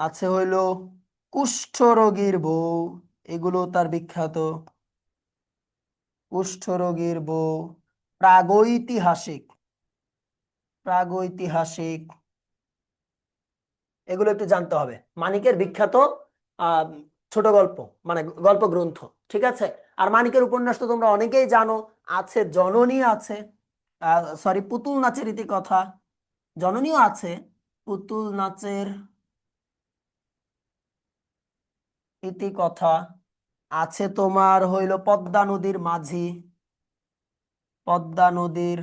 আছে হইল কুষ্ঠরোগীর বউ, এগুলো তার বিখ্যাত, কুষ্ঠরোগীর বউ, প্রাগৈতিহাসিক, প্রাগৈতিহাসিক, এগুলো একটু জানতে হবে। মানিকের বিখ্যাত আহ ছোট গল্প, মানে গল্প গ্রন্থ। ঠিক আছে, আর মানিকের উপন্যাস তো তোমরা অনেকেই জানো, আছে জননী আছে, সরি, পুতুল নাচের ইতিকথা, জননীও আছে। পুতুল নাচের ইতিকথা আছে তোমার হইল পদ্মা নদীর মাঝি, পদ্মা নদীর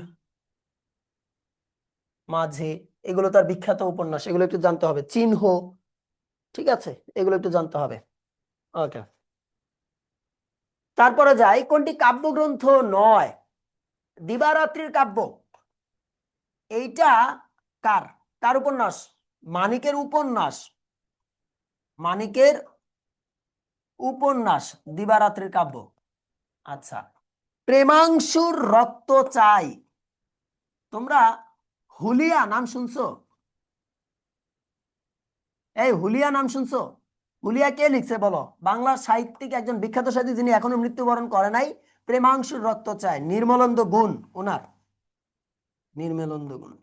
মাঝি। এগুলো তার বিখ্যাত উপন্যাস, এগুলো একটু জানতে হবে। চিহ্ন, ঠিক আছে, এগুলো একটু জানতে হবে। ওকে, তারপরে যাই, কোনটি কাব্যগ্রন্থ নয়? দিবারাত্রির কাব্য, এইটা কার, কার উপন্যাস? মানিকের উপন্যাস, মানিকের উপন্যাস দিবারাত্রির কাব্য। আচ্ছা, প্রেমাংশুর রক্ত চাই, তোমরা হুলিয়া নাম শুনছো? এই হুলিয়া নাম শুনছো? হুলিয়া কে লিখছে বলো? বাংলা সাহিত্যিক, একজন বিখ্যাত সাহিত্যিক, যিনি এখনো মৃত্যুবরণ করে নাই। প্রেমাংশুর রক্ত চায়, নির্মলেন্দু গুণ ওনার, নির্মলেন্দু গুণ।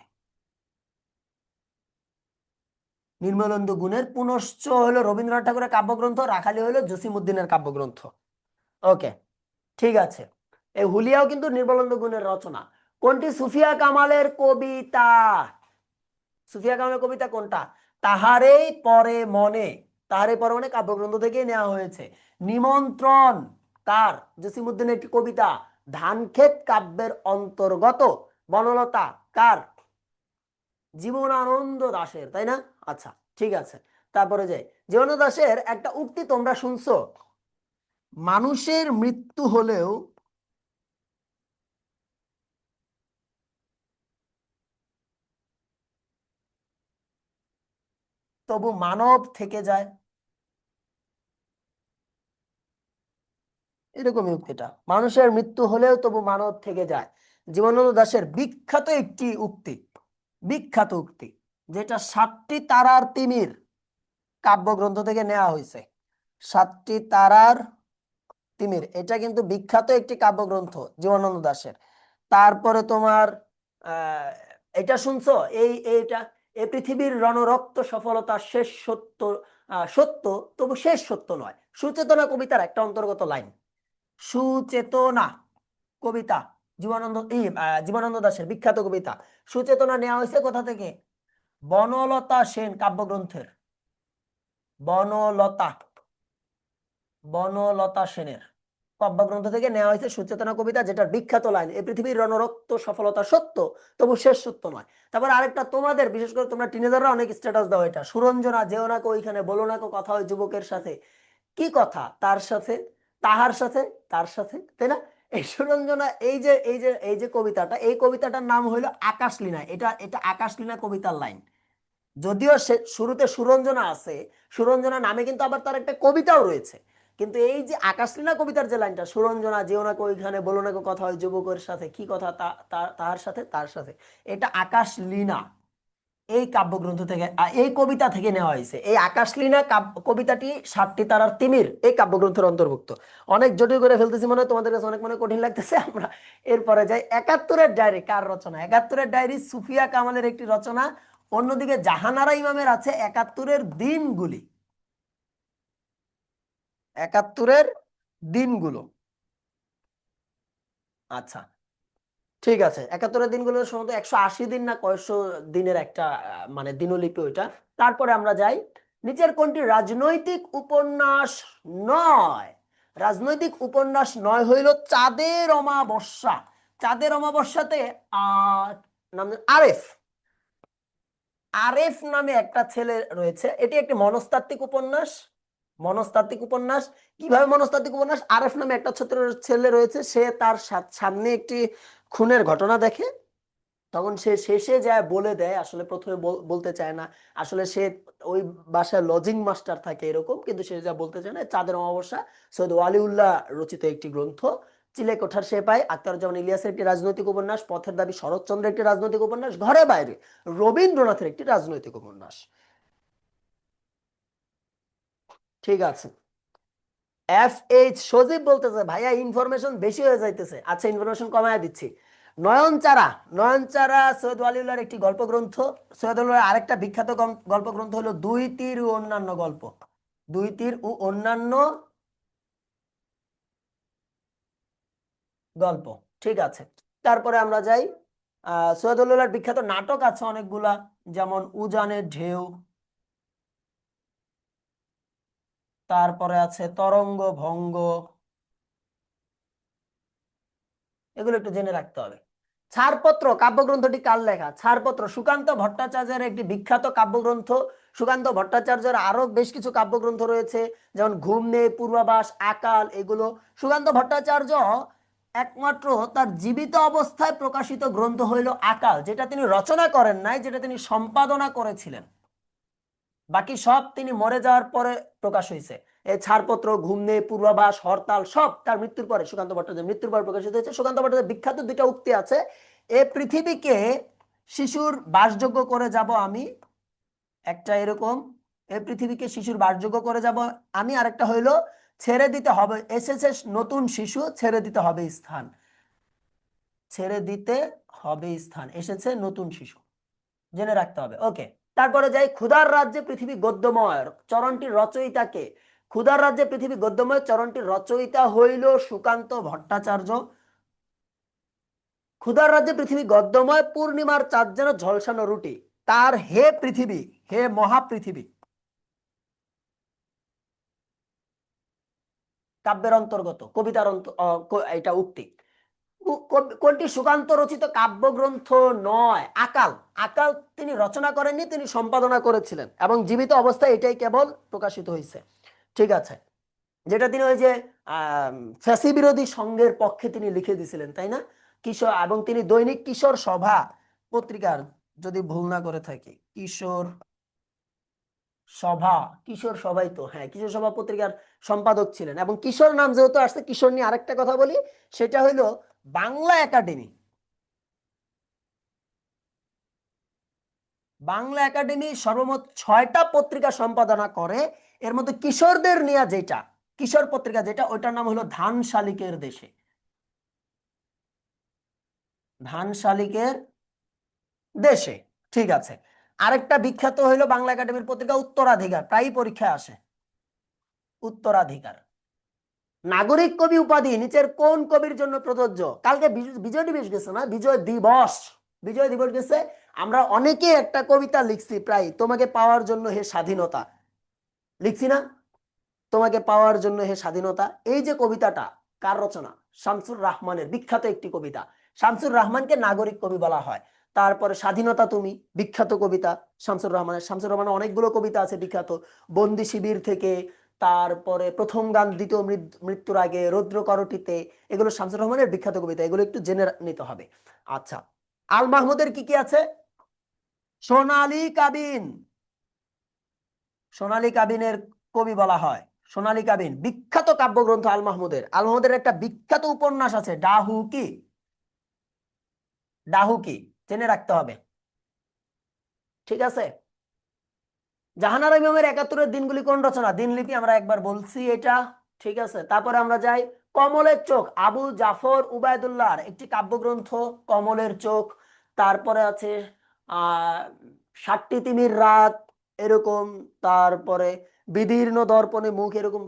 নির্মলেন্দু গুণের পুনশ্চ হলো রবীন্দ্রনাথ ঠাকুরের কাব্যগ্রন্থ, রাখালি হলো জসিমউদ্দিনের কাব্যগ্রন্থ। ওকে, ঠিক আছে। এই হুলিয়াও কিন্তু নির্মলেন্দু গুণের রচনা। কোনটি সুফিয়া কামালের কবিতা? সুফিয়া কামালের কবিতা কোনটা? তাহারেই পরে মনে, তাহারে পরে মনে কাব্যগ্রন্থ থেকে নেওয়া হয়েছে। নিমন্ত্রণ কার? জসিমউদ্দিনের একটি কবিতা। ধানক্ষেত কাব্যের অন্তর্গত। বনলতা কার? জীবনানন্দ দাশের, তাই না? আচ্ছা, ঠিক আছে। তারপরে যে জীবনানন্দ দাশের একটা উক্তি তোমরা শুনছো, মানুষের মৃত্যু হলেও তবু মানব থেকে যায়, এরকমই উক্তিটা, মানুষের মৃত্যু হলেও তবু মানব থেকে যায়। জীবনানন্দ দাশের বিখ্যাত একটি উক্তি, বিখ্যাত উক্তি, যেটা সাতটি তারার তিমির কাব্যগ্রন্থ থেকে নেওয়া হয়েছে। সাতটি তারার তিমির, এটা কিন্তু বিখ্যাত একটি কাব্যগ্রন্থ জীবনানন্দ দাশের। তারপরে তোমার আহ এটা শুনছো, এইটা, এ পৃথিবীর রণরক্ত সফলতা শেষ সত্য, সত্য তবু শেষ সত্য নয়, সুচেতনা কবিতার একটা অন্তর্গত লাইন। সুচেতনা কবিতা, জীবনানন্দ দাশের বিখ্যাত কবিতা। সুচেতনা নেওয়া হয়েছে কোথা থেকে? বনলতা সেন কাব্যগ্রন্থের, বনলতা, বনলতা সেনের কাব্যগ্রন্থ থেকে নেওয়া হয়েছে সুচেতনা কবিতা, যেটার বিখ্যাত লাইন, এই পৃথিবীর রণরক্ত সফলতা সত্য তবু শেষ সত্য নয়। তারপর আরেকটা, তোমাদের বিশেষ করে তোমরা টিনেজাররা অনেক স্ট্যাটাস দাও এটা, সুরঞ্জনা যেও না কো ওইখানে, বলো না কো কথা হয় যুবকের সাথে। কি কথা? তার সাথে, তাহার সাথে, তার সাথে, তাই না? এই সুরঞ্জনা, এই যে কবিতাটা, এই কবিতাটার নাম হইলো আকাশলীনা। এটা এটা আকাশলীনা কবিতার লাইন। যদিও সে শুরুতে সুরঞ্জনা আছে, সুরঞ্জনা নামে কিন্তু আবার তার একটা কবিতাও রয়েছে। কিন্তু এই যে আকাশলীনা কবিতার যে লাইনটা, সুরঞ্জনা যেও না ওইখানে, বলো না কথা হয় যুবকের সাথে, কি কথা? তার সাথে, তার সাথে, এটা আকাশলীনা এই কাব্যগ্রন্থ থেকে, এই কবিতা থেকে নেওয়া হয়েছে। এই আকাশলীনা কবিতাটি সাতটি তারার তিমির এই কাব্যগ্রন্থের অন্তর্ভুক্ত। অনেক জটিল করে ফেলতেছি মনে হয়, তোমাদের কাছে অনেক মনে কঠিন লাগতেছে। আমরা এরপরে যাই, একাত্তরের ডায়েরি কার রচনা? একাত্তরের ডায়েরি সুফিয়া কামালের একটি রচনা। অন্যদিকে জাহানারা ইমামের আছে একাত্তরের দিনগুলি, একাত্তরের দিনগুলো। আচ্ছা, ঠিক আছে, একাত্তরের দিনগুলো সম্ভবত 180 দিন না কয়শো দিনের একটা মানে দিনলিপি ওইটা। তারপরে আমরা যাই, নিচের কোনটি রাজনৈতিক উপন্যাস নয়? রাজনৈতিক উপন্যাস নয় হইল চাঁদের অমাবস্যা। চাঁদের অমাবস্যাতে নাম আরেফ, আরেফ নামে একটা ছেলে রয়েছে, এটি একটি মনস্তাত্ত্বিক উপন্যাস, মনস্তাত্ত্বিক উপন্যাস। কিভাবে মনস্তাত্ত্বিক উপন্যাস? আরেফ নামে একটা ছোট ছেলে রয়েছে, সে তার সামনে একটি খুনের ঘটনা দেখে, তখন সে শেষে যায় বলে দেয়, আসলে প্রথমে বলতে চায় না, আসলে সে ওই বাসায় লজিং মাস্টার থাকে এরকম, কিন্তু সে যা বলতে চায় না। চাঁদের অমাবস্যা সৈয়দ ওয়ালিউল্লাহ রচিত একটি গ্রন্থ। চিলেকোঠার সেপাই আখতারুজ্জামান ইলিয়াসের একটি রাজনৈতিক উপন্যাস। পথের দাবি শরৎচন্দ্রের একটি রাজনৈতিক উপন্যাস। ঘরে বাইরে রবীন্দ্রনাথের একটি রাজনৈতিক উপন্যাস। ঠিক আছে। FH সজীব বলতেছে ভাইয়া ইনফরমেশন বেশি হয়ে যাইতেছে। আচ্ছা, ইনফরমেশন কমায় দিচ্ছি। নয়নচারা, নয়নচারা সৈয়দ ওয়ালিউল্লাহর একটি গল্প গ্রন্থ। সৈয়দ ওয়ালিউল্লাহর আরেকটা বিখ্যাত গল্প গ্রন্থ হলো দুই তীর ও অন্যান্য গল্প, দুই তীর ও অন্যান্য গল্প। ঠিক আছে, তারপরে আমরা যাই, সৈয়দুল্লাহর বিখ্যাত নাটক আছে অনেকগুলা, যেমন উজানের ঢেউ, তারপরে আছে তরঙ্গ ভঙ্গ, এগুলো একটু জেনে রাখতে হবে। ছাড়পত্র কাব্যগ্রন্থটি কার লেখা? ছাড়পত্র সুকান্ত ভট্টাচার্যের একটি বিখ্যাত কাব্যগ্রন্থ। সুকান্ত ভট্টাচার্যের আরো বেশ কিছু কাব্যগ্রন্থ রয়েছে, যেমন ঘুম নেই, পূর্বাভাস, আকাল, এগুলো। সুকান্ত ভট্টাচার্য একমাত্র তার জীবিত অবস্থায় প্রকাশিত গ্রন্থ হইল আকাল, যেটা তিনি রচনা করেন নাই, যেটা তিনি সম্পাদনা করেছিলেন। বাকি সব তিনি মরে যাওয়ার পরে প্রকাশ হয়েছে। এই ছাড়পত্র, ঘুম নেই, পূর্বাভাস, হরতাল সব তার মৃত্যুর পরে, সুকান্ত ভট্টাচার্য মৃত্যুর পর প্রকাশিত হয়েছে। সুকান্ত ভট্টাচার্যের বিখ্যাত দুইটা উক্তি আছে, এ পৃথিবীকে শিশুর বাসযোগ্য করে যাব আমি, একটা এরকম, এ পৃথিবীকে শিশুর বাসযোগ্য করে যাব আমি, আরেকটা হইলো ছেড়ে দিতে হবে, এসেছে নতুন শিশু, ছেড়ে দিতে হবে স্থান, ছেড়ে দিতে হবে স্থান, এসেছে নতুন শিশু, জেনে রাখতে হবে। ওকে, তারপরে যাই, ক্ষুধার রাজ্যে পৃথিবী গদ্যময় চরণটির রচয়িতাকে? ক্ষুধার রাজ্যে পৃথিবী গদ্যময় চরণটির রচয়িতা হইল সুকান্ত ভট্টাচার্য। ক্ষুধার রাজ্যে পৃথিবী গদ্যময়, পূর্ণিমার চাঁদ যেন ঝলসানো রুটি, তার হে পৃথিবী, হে মহাপৃথিবী কাব্যের অন্তর্গত, কবিতার এটা উক্তি। কোনটি সুকান্ত রচিত কাব্যগ্রন্থ নয়? আকাল। আকাল তিনি রচনা করেননি, তিনি সম্পাদনা করেছিলেন, এবং জীবিত অবস্থায় এটাই কেবল প্রকাশিত হয়েছে। ঠিক আছে, যেটা তিনি ওই যে ফ্যাসি বিরোধী সংঘের পক্ষে তিনি লিখে দিয়েছিলেন, তাই না? কিশোর, এবং তিনি দৈনিক কিশোর সভা পত্রিকার, যদি ভুল না করে থাকি, কিশোর সভা, কিশোর সভাই তো, হ্যাঁ, কিশোর সভা পত্রিকার সম্পাদক ছিলেন। এবং কিশোর নাম যেহেতু আসছে, কিশোর নিয়ে আরেকটা কথা বলি, সেটা হইলো বাংলা একাডেমি, বাংলা একাডেমি সর্বমোট 6টা পত্রিকা সম্পাদনা করে। এর মধ্যে কিশোরদের নিয়ে যেটা কিশোর পত্রিকা, যেটা ওইটার নাম হলো ধান শালিকের দেশে, ধান শালিকের দেশে। ঠিক আছে, আরেকটা বিখ্যাত হইলো বাংলা একাডেমির পত্রিকা উত্তরাধিকার, প্রায়ই পরীক্ষায় আসে, উত্তরাধিকার। নাগরিক কবি উপাধি নিচের কোন কবির জন্য প্রযোজ্য? কালকে বিজয় দিবস গেছে না, বিজয় দিবস, বিজয় দিবস গেছে, আমরা অনেকে একটা কবিতা লিখছি, প্রায় তোমাকে পাওয়ার জন্য হে স্বাধীনতা, লিখছি না? তোমাকে পাওয়ার জন্য হে স্বাধীনতা, এই যে কবিতাটা কার রচনা? শামসুর রাহমানের বিখ্যাত একটি কবিতা। শামসুর রহমানকে নাগরিক কবি বলা হয়। তারপরে স্বাধীনতা তুমি, বিখ্যাত কবিতা শামসুর রহমানের। শামসুর রহমানের অনেকগুলো কবিতা আছে বিখ্যাত, বন্দি শিবির থেকে, তারপরে প্রথম গান, দ্বিতীয় মৃত্যুর আগে, রৌদ্র করটিতে, এগুলো শামসুর রহমানের বিখ্যাত কবিতা, এগুলো একটু জেনে নিতে হবে। আচ্ছা, আল মাহমুদের কি কি আছে? সোনালী কাবিন, সোনালী কাবিনের কবি বলা হয়। সোনালী কাবিন বিখ্যাত কাব্যগ্রন্থ আল মাহমুদের। আল মাহমুদের একটা বিখ্যাত উপন্যাস আছে ডাহুকি, ডাহুকি জেনে রাখতে হবে। ঠিক আছে, জাহানারা ইমামের 71 দিনগুলি কোন রচনা? দিনলিপি, আমরা একবার বলছি এটা। ঠিক আছে, তারপরে আমরা যাই, কমলের চোখ আবু জাফর উবায়দুল্লাহর একটি কাব্যগ্রন্থ, কমলের চোখ। তারপরে আছে আহ 7টি তিমির রাত, এরকম। তারপরে বিদীর্ণ দর্পণে মুখ, এরকম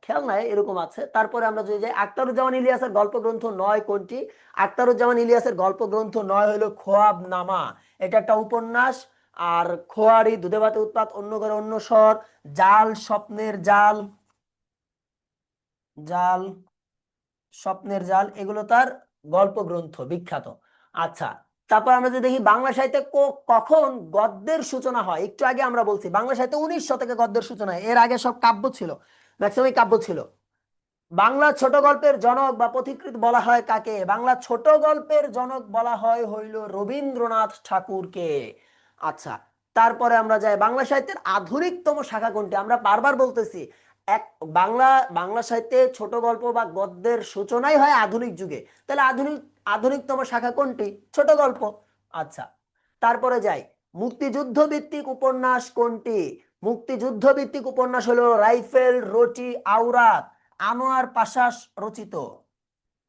খেয়াল নাই, এরকম আছে। তারপরে আমরা যদি যাই, আখতারুজ্জামান ইলিয়াসের গল্পগ্রন্থ নয় কোনটি? আখতারুজ্জামান ইলিয়াসের গল্পগ্রন্থ নয় হলো খোয়াব নামা, এটা একটা উপন্যাস। আর খোয়ারি, দুধে ভাতে উৎপাত, অন্য ঘরে অন্য স্বর, জাল, স্বপ্নের জাল, জাল, স্বপ্নের জাল, এগুলো তার গল্প গ্রন্থ বিখ্যাত। আচ্ছা, তারপর আমরা যদি দেখি বাংলা সাহিত্যে কখন গদ্যের সূচনা হয়, একটু আগে আমরা বলছি বাংলা সাহিত্যে 19 শতকে গদ্যের সূচনা হয়, এর আগে সব কাব্য ছিল, ম্যাক্সিমাম কাব্য ছিল। বাংলা ছোট গল্পের জনক বা পথিকৃৎ বলা হয় কাকে? বাংলা ছোট গল্পের জনক বলা হয় হইল রবীন্দ্রনাথ ঠাকুরকে। আচ্ছা, তারপরে আমরা যাই, বাংলা সাহিত্যের আধুনিকতম শাখা কোনটি? আমরা বারবার বলতেছি, এক, বাংলা বাংলা সাহিত্যে ছোট গল্প বা গদ্যের সূচনাই হয় আধুনিক যুগে, তাহলে আধুনিকতম শাখা কোনটি? ছোট গল্প। আচ্ছা, তারপরে যাই, মুক্তিযুদ্ধ ভিত্তিক উপন্যাস কোনটি? মুক্তিযুদ্ধ ভিত্তিক উপন্যাস হলো রাইফেল, রটি, আওরাত, আনোয়ার পাশা রচিত।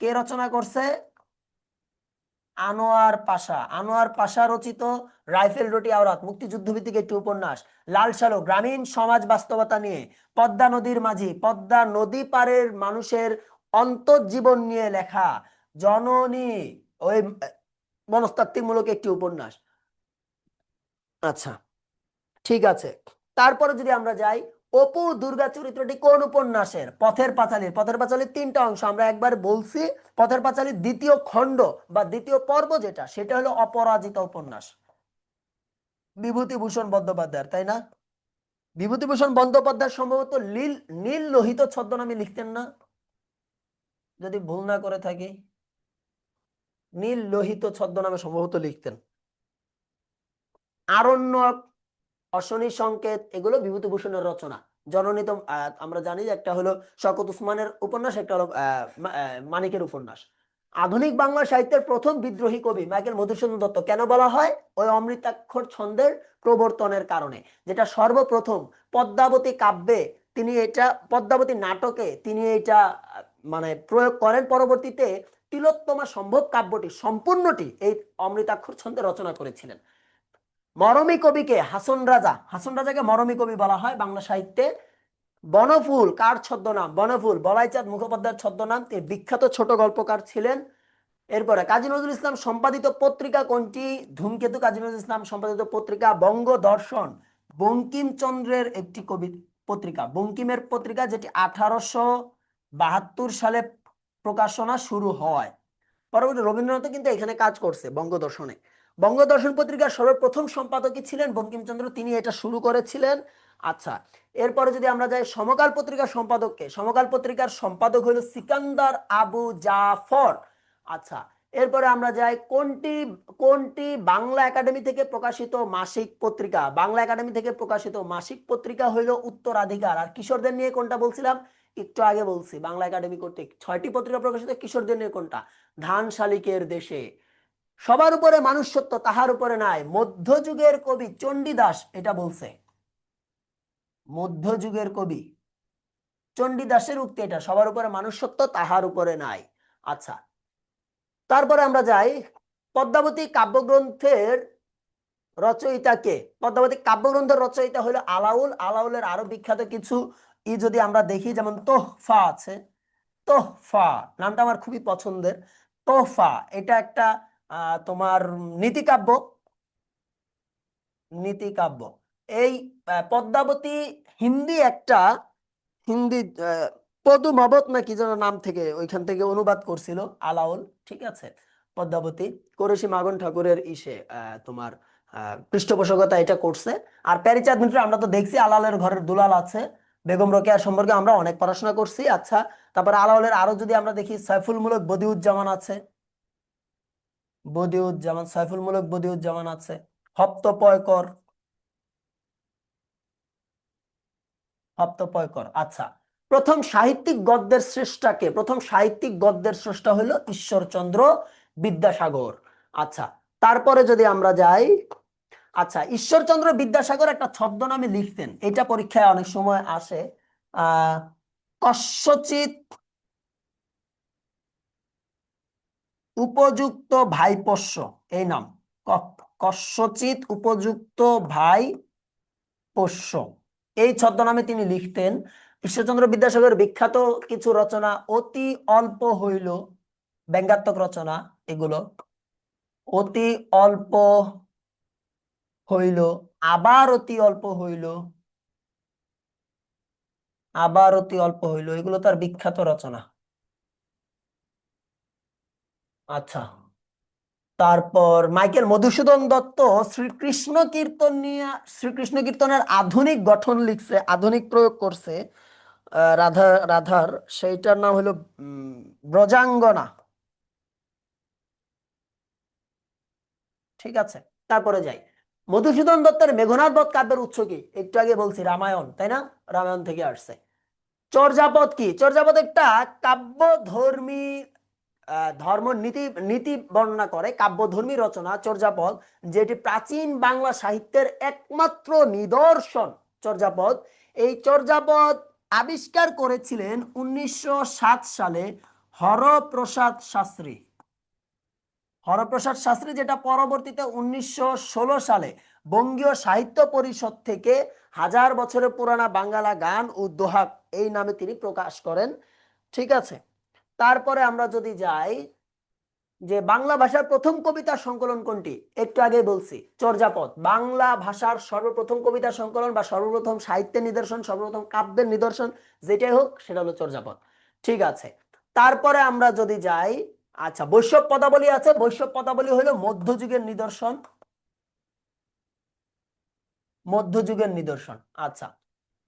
কে রচনা করছে? আনোয়ার পাশা, আনোয়ার পাশা রচিত রাইফেল, রটি, আওরাত মুক্তিযুদ্ধ ভিত্তিক একটি উপন্যাস। লাল সালু গ্রামীণ সমাজ বাস্তবতা নিয়ে। পদ্মা নদীর মাঝি, পদ্মা নদী পারের মানুষের অন্তর্জীবন নিয়ে লেখা। জননী, ওই মনস্তাত্ত্বিকমূলক একটি উপন্যাস। আচ্ছা, ঠিক আছে। তারপরে যদি আমরা যাই, অপু দুর্গা চরিত্রটি কোন উপন্যাসের? পথের পাঁচালীর। পথের পাঁচালীর তিনটা অংশ আমরা একবার বলছি। পথের পাঁচালীর দ্বিতীয় খণ্ড বা দ্বিতীয় পর্ব যেটা, সেটা হলো অপরাজিতা উপন্যাস, বিভূতিভূষণ বন্দ্যোপাধ্যায়ের, তাই না? বিভূতিভূষণ বন্দ্যোপাধ্যায় সম্ভবত নীল নীল লোহিত ছদ্মনামে লিখতেন না, যদি ভুল না করে থাকি। নীল লোহিত ছদ্মনামে সম্ভবত লিখতেন। আরণ্যক, অশনি সংকেত, এগুলো বিভূতিভূষণের রচনা। জননী তো আমরা জানি যে একটা হলো শওকত উসমানের উপন্যাস, একটা হলো মানিকের উপন্যাস। আধুনিক বাংলা সাহিত্যের প্রথম বিদ্রোহী কবি মাইকেল মধুসূদন দত্ত কেন বলা হয়? ওই অমৃতাক্ষর ছন্দের প্রবর্তনের কারণে, যেটা সর্বপ্রথম পদ্মাবতী কাব্যে তিনি এটা, পদ্মাবতী নাটকে তিনি এটা মানে প্রয়োগ করেন। পরবর্তীতে তিলোত্তমা সম্ভব কাব্যটি সম্পূর্ণটি এই অমৃতাক্ষর ছন্দে রচনা করেছিলেন। মরমী কবিকে হাসন রাজা, হাসন রাজাকে মরমী কবি বলা হয় বাংলা সাহিত্যে। বনফুল কার ছদ্মনাম? বনফুল বলাইচাঁদ মুখোপাধ্যায়ের ছদ্মনাম, তিনি বিখ্যাত ছোট গল্পকার ছিলেন। এরপরে কাজী নজরুল ইসলাম সম্পাদিত পত্রিকা কোনটি? ধূমকেতু কাজী নজরুল ইসলাম সম্পাদিত পত্রিকা। বঙ্গদর্শন বঙ্কিমচন্দ্রের একটি কবি পত্রিকা, বঙ্কিমের পত্রিকা, যেটি 1872 সালে প্রকাশনা শুরু হয়। পরবর্তী রবীন্দ্রনাথ কিন্তু এখানে কাজ করছে বঙ্গদর্শনে। বঙ্গদর্শন পত্রিকার সর্বপ্রথম সম্পাদকই ছিলেন বঙ্কিমচন্দ্র, তিনি এটা শুরু করেছিলেন। আচ্ছা, এরপরে যদি আমরা যাই সমকাল পত্রিকার সম্পাদককে, সমকাল পত্রিকার সম্পাদক হলো সিকান্দার আবু জাফর। আচ্ছা, এরপরে আমরা যাই কোনটি কোনটি বাংলা একাডেমি থেকে প্রকাশিত মাসিক পত্রিকা? বাংলা একাডেমি থেকে প্রকাশিত মাসিক পত্রিকা হইল উত্তরাধিকার। আর কিশোরদের নিয়ে কোনটা বলছিলাম একটু আগে বলছি, বাংলা একাডেমি কর্তৃক 6টি পত্রিকা প্রকাশিত। কিশোরদের নিয়ে কোনটা? ধান শালিকের দেশে। সবার উপরে মানুষ সত্য, তাহার উপরে নাই, মধ্যযুগের কবি চণ্ডীদাস এটা বলছে। মধ্যযুগের কবি চণ্ডীদাসের উক্তি এটা, সবার উপরে মানুষ সত্য, তাহার উপরে নাই। আচ্ছা, তারপরে আমরা যাই পদ্মাবতী কাব্যগ্রন্থের রচয়িতাকে। পদ্মাবতী কাব্যগ্রন্থের রচয়িতা হলো আলাউল। আলাউলের আরো বিখ্যাত কিছু যদি আমরা দেখি, যেমন তোহফা আছে। তোহফা নামটা আমার খুবই পছন্দের। তোহফা এটা একটা তোমার নীতিকাব্য। নীতিকাব্য। এই পদ্মাবতী হিন্দি একটা, হিন্দি পদুমবত না কি যেন নাম থেকে, ওইখান থেকে অনুবাদ করছিল আলাউল। ঠিক আছে, পদ্মাবতী করেছি মাগন ঠাকুরের ইসে তোমার পৃষ্ঠপোষকতা এটা করছে। আর প্যারিচাঁদ মিত্র আমরা তো দেখছি, আলালের ঘরের দুলাল আছে, বেগম রোকেয়ার সম্পর্কে আমরা অনেক পড়াশোনা করছি। আচ্ছা, তারপরে আলাউলের আরো যদি আমরা দেখি, সাইফুল মুলক বদিউজ্জামান আছে। বদিউজ্জামান, সাইফুল মুলক বদিউজ্জামান আছে। হপ্তপয়কর, হপ্তপয়কর। আচ্ছা, প্রথম সাহিত্যিক গদ্যের স্রষ্টাকে? প্রথম সাহিত্যিক গদ্যের স্রষ্টা হলো ঈশ্বরচন্দ্র বিদ্যাসাগর। আচ্ছা, তারপরে যদি আমরা যাই, আচ্ছা, ঈশ্বরচন্দ্র বিদ্যাসাগর একটা ছদ্মনামে লিখতেন, এটা পরীক্ষায় অনেক সময় আসে। আহ কস্যচিৎ উপযুক্ত ভাই পোষ্য, এই নাম। কস্যচিৎ উপযুক্ত ভাই পোষ্য, এই ছদ্মনামে তিনি লিখতেন। ঈশ্বরচন্দ্র বিদ্যাসাগরের বিখ্যাত কিছু রচনা, অতি অল্প হইল, ব্যঙ্গাত্মক রচনা এগুলো। অতি অল্প হইল, আবার অতি অল্প হইল, আবার অতি অল্প হইল, এগুলো তার বিখ্যাত রচনা। আচ্ছা, তারপর মাইকেল মধুসূদন দত্ত শ্রীকৃষ্ণ কীর্তন নিয়ে, শ্রীকৃষ্ণ কীর্তনের আধুনিক গঠন লিখছে, আধুনিক প্রয়োগ করছে রাধার, সেইটার নাম হলো ব্রজাঙ্গনা। ঠিক আছে, তারপরে যাই, মধুসূদন দত্তের মেঘনাদ বধ কাব্যের উৎস কি? একটু আগে বলছি রামায়ণ, তাই না? রামায়ণ থেকে আসছে। চর্যাপদ কি? চর্যাপদ একটা কাব্য ধর্মী, ধর্ম নীতি নীতি বর্ণনা করে কাব্যধর্মী রচনা চর্যাপদ, যেটি প্রাচীন বাংলা সাহিত্যের একমাত্র নিদর্শন। চর্যাপদ, এই চর্যাপদ আবিষ্কার করেছিলেন 1907 সালে হরপ্রসাদ শাস্ত্রী। হরপ্রসাদ শাস্ত্রী, যেটা পরবর্তীতে 1916 সালে বঙ্গীয় সাহিত্য পরিষদ থেকে হাজার বছরের পুরানা বাংলা গান ও দোহা এই নামে তিনি প্রকাশ করেন। ঠিক আছে, তারপরে আমরা যদি যাই, যে বাংলা ভাষার প্রথম কবিতার সংকলন কোনটি? একটু আগে বলছি চর্যাপদ। বাংলা ভাষার সর্বপ্রথম কবিতা সংকলন বা সর্বপ্রথম সাহিত্যের নিদর্শন, সর্বপ্রথম কাব্যের নিদর্শন যেটাই হোক সেটা হলো চর্যাপদ। ঠিক আছে, তারপরে আমরা যদি যাই, আচ্ছা বৈষ্ণব পদাবলী আছে। বৈষ্ণব পদাবলী হলো মধ্যযুগের নিদর্শন, মধ্যযুগের নিদর্শন। আচ্ছা,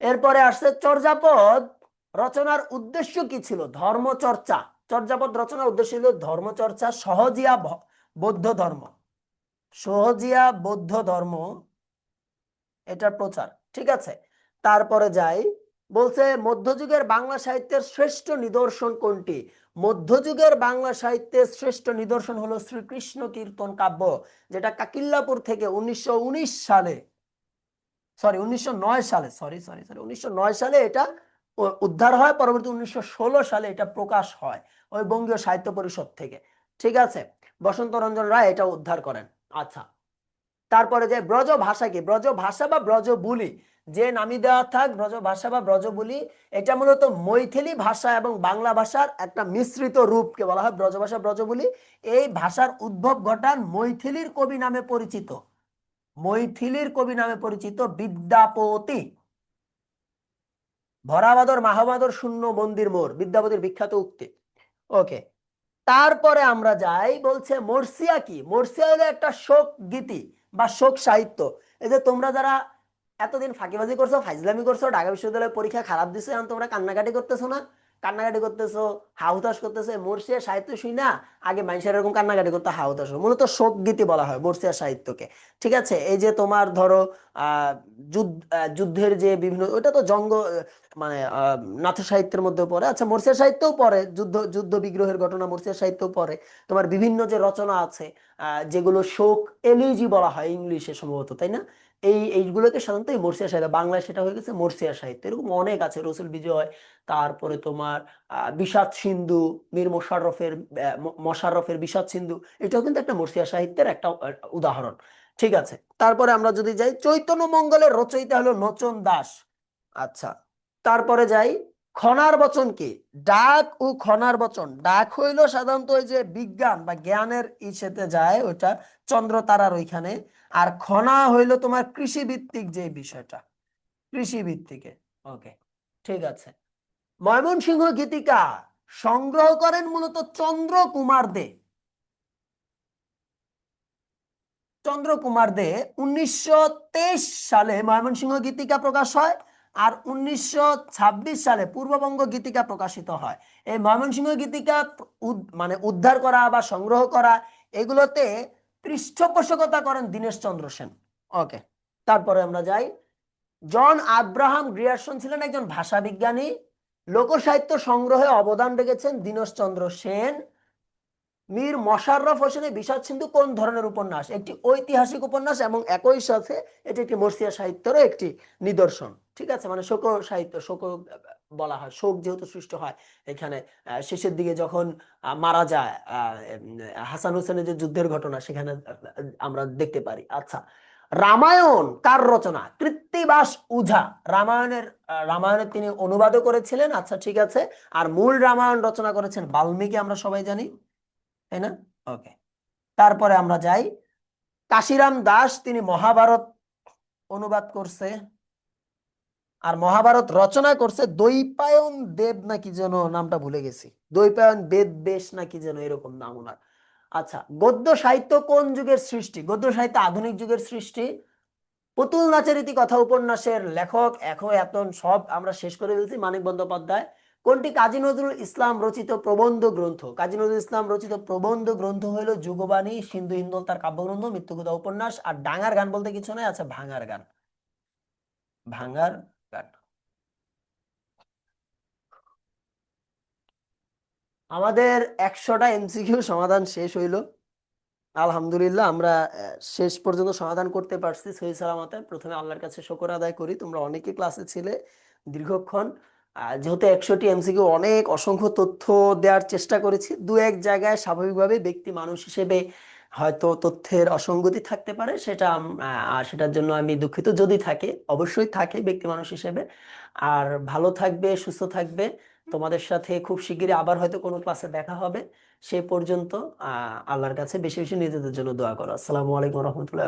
এরপরে আসছে চর্যাপদ রচনার উদ্দেশ্য কি ছিল? ধর্মচর্চা। চর্যাপদ রচনার উদ্দেশ্য ছিল ধর্মচর্চা, সহজিয়া বৌদ্ধ ধর্ম, সহজিয়া বৌদ্ধ ধর্ম এটার প্রচার। ঠিক আছে, তারপরে যাই, বলছে মধ্যযুগের বাংলা সাহিত্যের শ্রেষ্ঠ নিদর্শন কোনটি? মধ্যযুগের বাংলা সাহিত্যের শ্রেষ্ঠ নিদর্শন হলো শ্রীকৃষ্ণ কীর্তন কাব্য, যেটা কাকিল্লাপুর থেকে 1919 সালে, সরি 1909 সালে, সরি সরি সরি 1909 সালে এটা উদ্ধার হয়। পরবর্তী 1916 সালে এটা প্রকাশ হয় ওই বঙ্গীয় সাহিত্য পরিষদ থেকে। ঠিক আছে, বসন্ত রঞ্জন রায় এটা উদ্ধার করেন। আচ্ছা, তারপরে যে ব্রজ ভাষা কি? ব্রজ ভাষা বা ব্রজ বুলি যে নামি দেওয়া থাক, ব্রজ ভাষা বা ব্রজ বুলি, এটা মূলত মৈথিলি ভাষা এবং বাংলা ভাষার একটা মিশ্রিত রূপকে বলা হয় ব্রজ ভাষা ব্রজ বুলি। এই ভাষার উদ্ভব ঘটান মৈথিলির কবি নামে পরিচিত, মৈথিলির কবি নামে পরিচিত বিদ্যাপতি। ভরাবাদর মাহবাদর শূন্য মন্দির মোর, বিদ্যাপতির বিখ্যাত উক্তি। ওকে, তারপরে আমরা যাই, বলছে মর্সিয়া কি? মর্সিয়া হলো একটা শোক গীতি বা শোক সাহিত্য। এই যে তোমরা যারা এতদিন ফাঁকিবাজি করছো, ফাইজলামি করছো, ঢাকা বিশ্ববিদ্যালয়ের পরীক্ষা খারাপ দিছো, এখন তোমরা কান্নাকাটি করতেছো না? কান্নাকাটি করতেছো, হাহুতাশ করতেছে, মর্সিয়া সাহিত্য শুই না আগে মানুষের এরকম কান্নাকাটি করতে হাহুতাশ, মূলত শোক গীতি বলা হয় মর্সিয়া সাহিত্যকে। ঠিক আছে, এই যে তোমার ধরো যুদ্ধের যে বিভিন্ন, ওটা তো মানে নাথ সাহিত্যের মধ্যে পড়ে। আচ্ছা, মর্সিয়া সাহিত্যও পড়ে, যুদ্ধ যুদ্ধ বিগ্রহের ঘটনা মর্সিয়া সাহিত্যও পড়ে। তোমার বিভিন্ন যে রচনা আছে যেগুলো শোক এলিজি বলা হয় ইংলিশে সম্ভবত, তাই না? এইগুলোকে সাধারণত এই মর্সিয়া সাহিত্য, বাংলায় সেটা হয়ে গেছে মর্সিয়া সাহিত্য। এরকম অনেক আছে, রসুল বিজয়, তারপরে তোমার বিষাদ সিন্ধু, মীর মোশাররফের মোশাররফের বিষাদ সিন্ধু, এটাও কিন্তু একটা মর্সিয়া সাহিত্যের একটা উদাহরণ। ঠিক আছে, তারপরে আমরা যদি যাই, চৈতন্য মঙ্গলের রচয়িতা হলো নোচন দাস। আচ্ছা, তারপরে যাই, খনার বচন কি? ডাক ও খনার বচন। ডাক হইলো সাধারণত ওই যে বিজ্ঞান বা জ্ঞানের ইসেতে যায় ওইটা, চন্দ্র তারার ওইখানে। আর খনা হইলো তোমার কৃষি ভিত্তিক যে বিষয়টা, কৃষি ভিত্তিকে। ওকে, ঠিক আছে। ময়মনসিংহ গীতিকা সংগ্রহ করেন মূলত চন্দ্রকুমার দে। চন্দ্রকুমার দে 1923 সালে ময়মনসিংহ গীতিকা প্রকাশ হয়, আর 1926 সালে পূর্ববঙ্গ গীতিকা প্রকাশিত হয়। এই ময়মনসিংহ গীতিকা মানে উদ্ধার করা বা সংগ্রহ করা, এগুলোতে পৃষ্ঠপোষকতা করেন দীনেশ চন্দ্র সেন। ওকে, তারপরে আমরা যাই, জন আব্রাহাম গ্রিয়ারসন ছিলেন একজন ভাষা বিজ্ঞানী। লোকসাহিত্য সংগ্রহে অবদান রেখেছেন দীনেশ চন্দ্র সেন। মীর মশাররফ হোসেনের বিষাদ সিন্ধু কোন ধরনের উপন্যাস? একটি ঐতিহাসিক উপন্যাস এবং একই সাথে এটি একটি মর্সিয়া সাহিত্যেরও একটি নিদর্শন। ঠিক আছে, মানে শোক সাহিত্য, শোক বলা হয়, শোক যেহেতু সৃষ্টি হয় এখানে শেষের দিকে যখন মারা যায় হাসান হোসেনের যে যুদ্ধের ঘটনা সেখানে আমরা দেখতে পারি। আচ্ছা, রামায়ণ কার রচনা? কৃত্তিবাস উঝা রামায়ণের তিনি অনুবাদও করেছিলেন। আচ্ছা, ঠিক আছে, আর মূল রামায়ণ রচনা করেছেন বাল্মীকি, আমরা সবাই জানি, তাই না? ওকে, তারপরে আমরা যাই, কাশিরাম দাস তিনি মহাভারত অনুবাদ করছে, আর মহাভারত রচনা করছে দ্বৈপায়ন দেব নাকি যেন, নামটা ভুলে গেছি, দ্বৈপায়ন বেদ বেশ নাকি যেন এরকম নাম ওনার। আচ্ছা, গদ্য সাহিত্য কোন যুগের সৃষ্টি? গদ্য সাহিত্য আধুনিক যুগের সৃষ্টি। পুতুল নাচের ইতি কথা উপন্যাসের লেখক এখন এত সব আমরা শেষ করে ফেলছি, মানিক বন্দ্যোপাধ্যায়। কোনটি কাজী নজরুল ইসলাম রচিত প্রবন্ধ গ্রন্থ? কাজী নজরুল ইসলাম রচিত প্রবন্ধ গ্রন্থ হলো যুগবাণী, সিন্ধু হিন্দল তার কাব্যগ্রন্থ, মৃত্যুকথা উপন্যাস। আর ডাঙার গান বলতে কিছু নাই, আছে ভাঙার গান, ভাঙার গান। আমাদের 100টা এমসিকিউ সমাধান শেষ হইলো, আলহামদুলিল্লাহ। আমরা শেষ পর্যন্ত সমাধান করতে পারছি সহি সালামতে। প্রথমে আল্লাহর কাছে শুকর আদায় করি, তোমরা অনেকে ক্লাসে ছিলে দীর্ঘক্ষণ। যেহেতু 100টি এমসিকিউ, অনেক অসংখ্য তথ্য দেওয়ার চেষ্টা করেছি, দু এক জায়গায় স্বাভাবিকভাবে ব্যক্তি মানুষ হিসেবে হয়তো তথ্যের অসঙ্গতি থাকতে পারে, সেটা আর সেটার জন্য আমি দুঃখিত। যদি থাকে, অবশ্যই থাকে ব্যক্তি মানুষ হিসেবে। আর ভালো থাকবে, সুস্থ থাকবে, তোমাদের সাথে খুব শিগগিরই আবার হয়তো কোনো ক্লাসে দেখা হবে। সে পর্যন্ত আল্লাহর কাছে বেশি বেশি নিজেদের জন্য দোয়া করো। আসসালামু আলাইকুম রহমতুল্লাহ।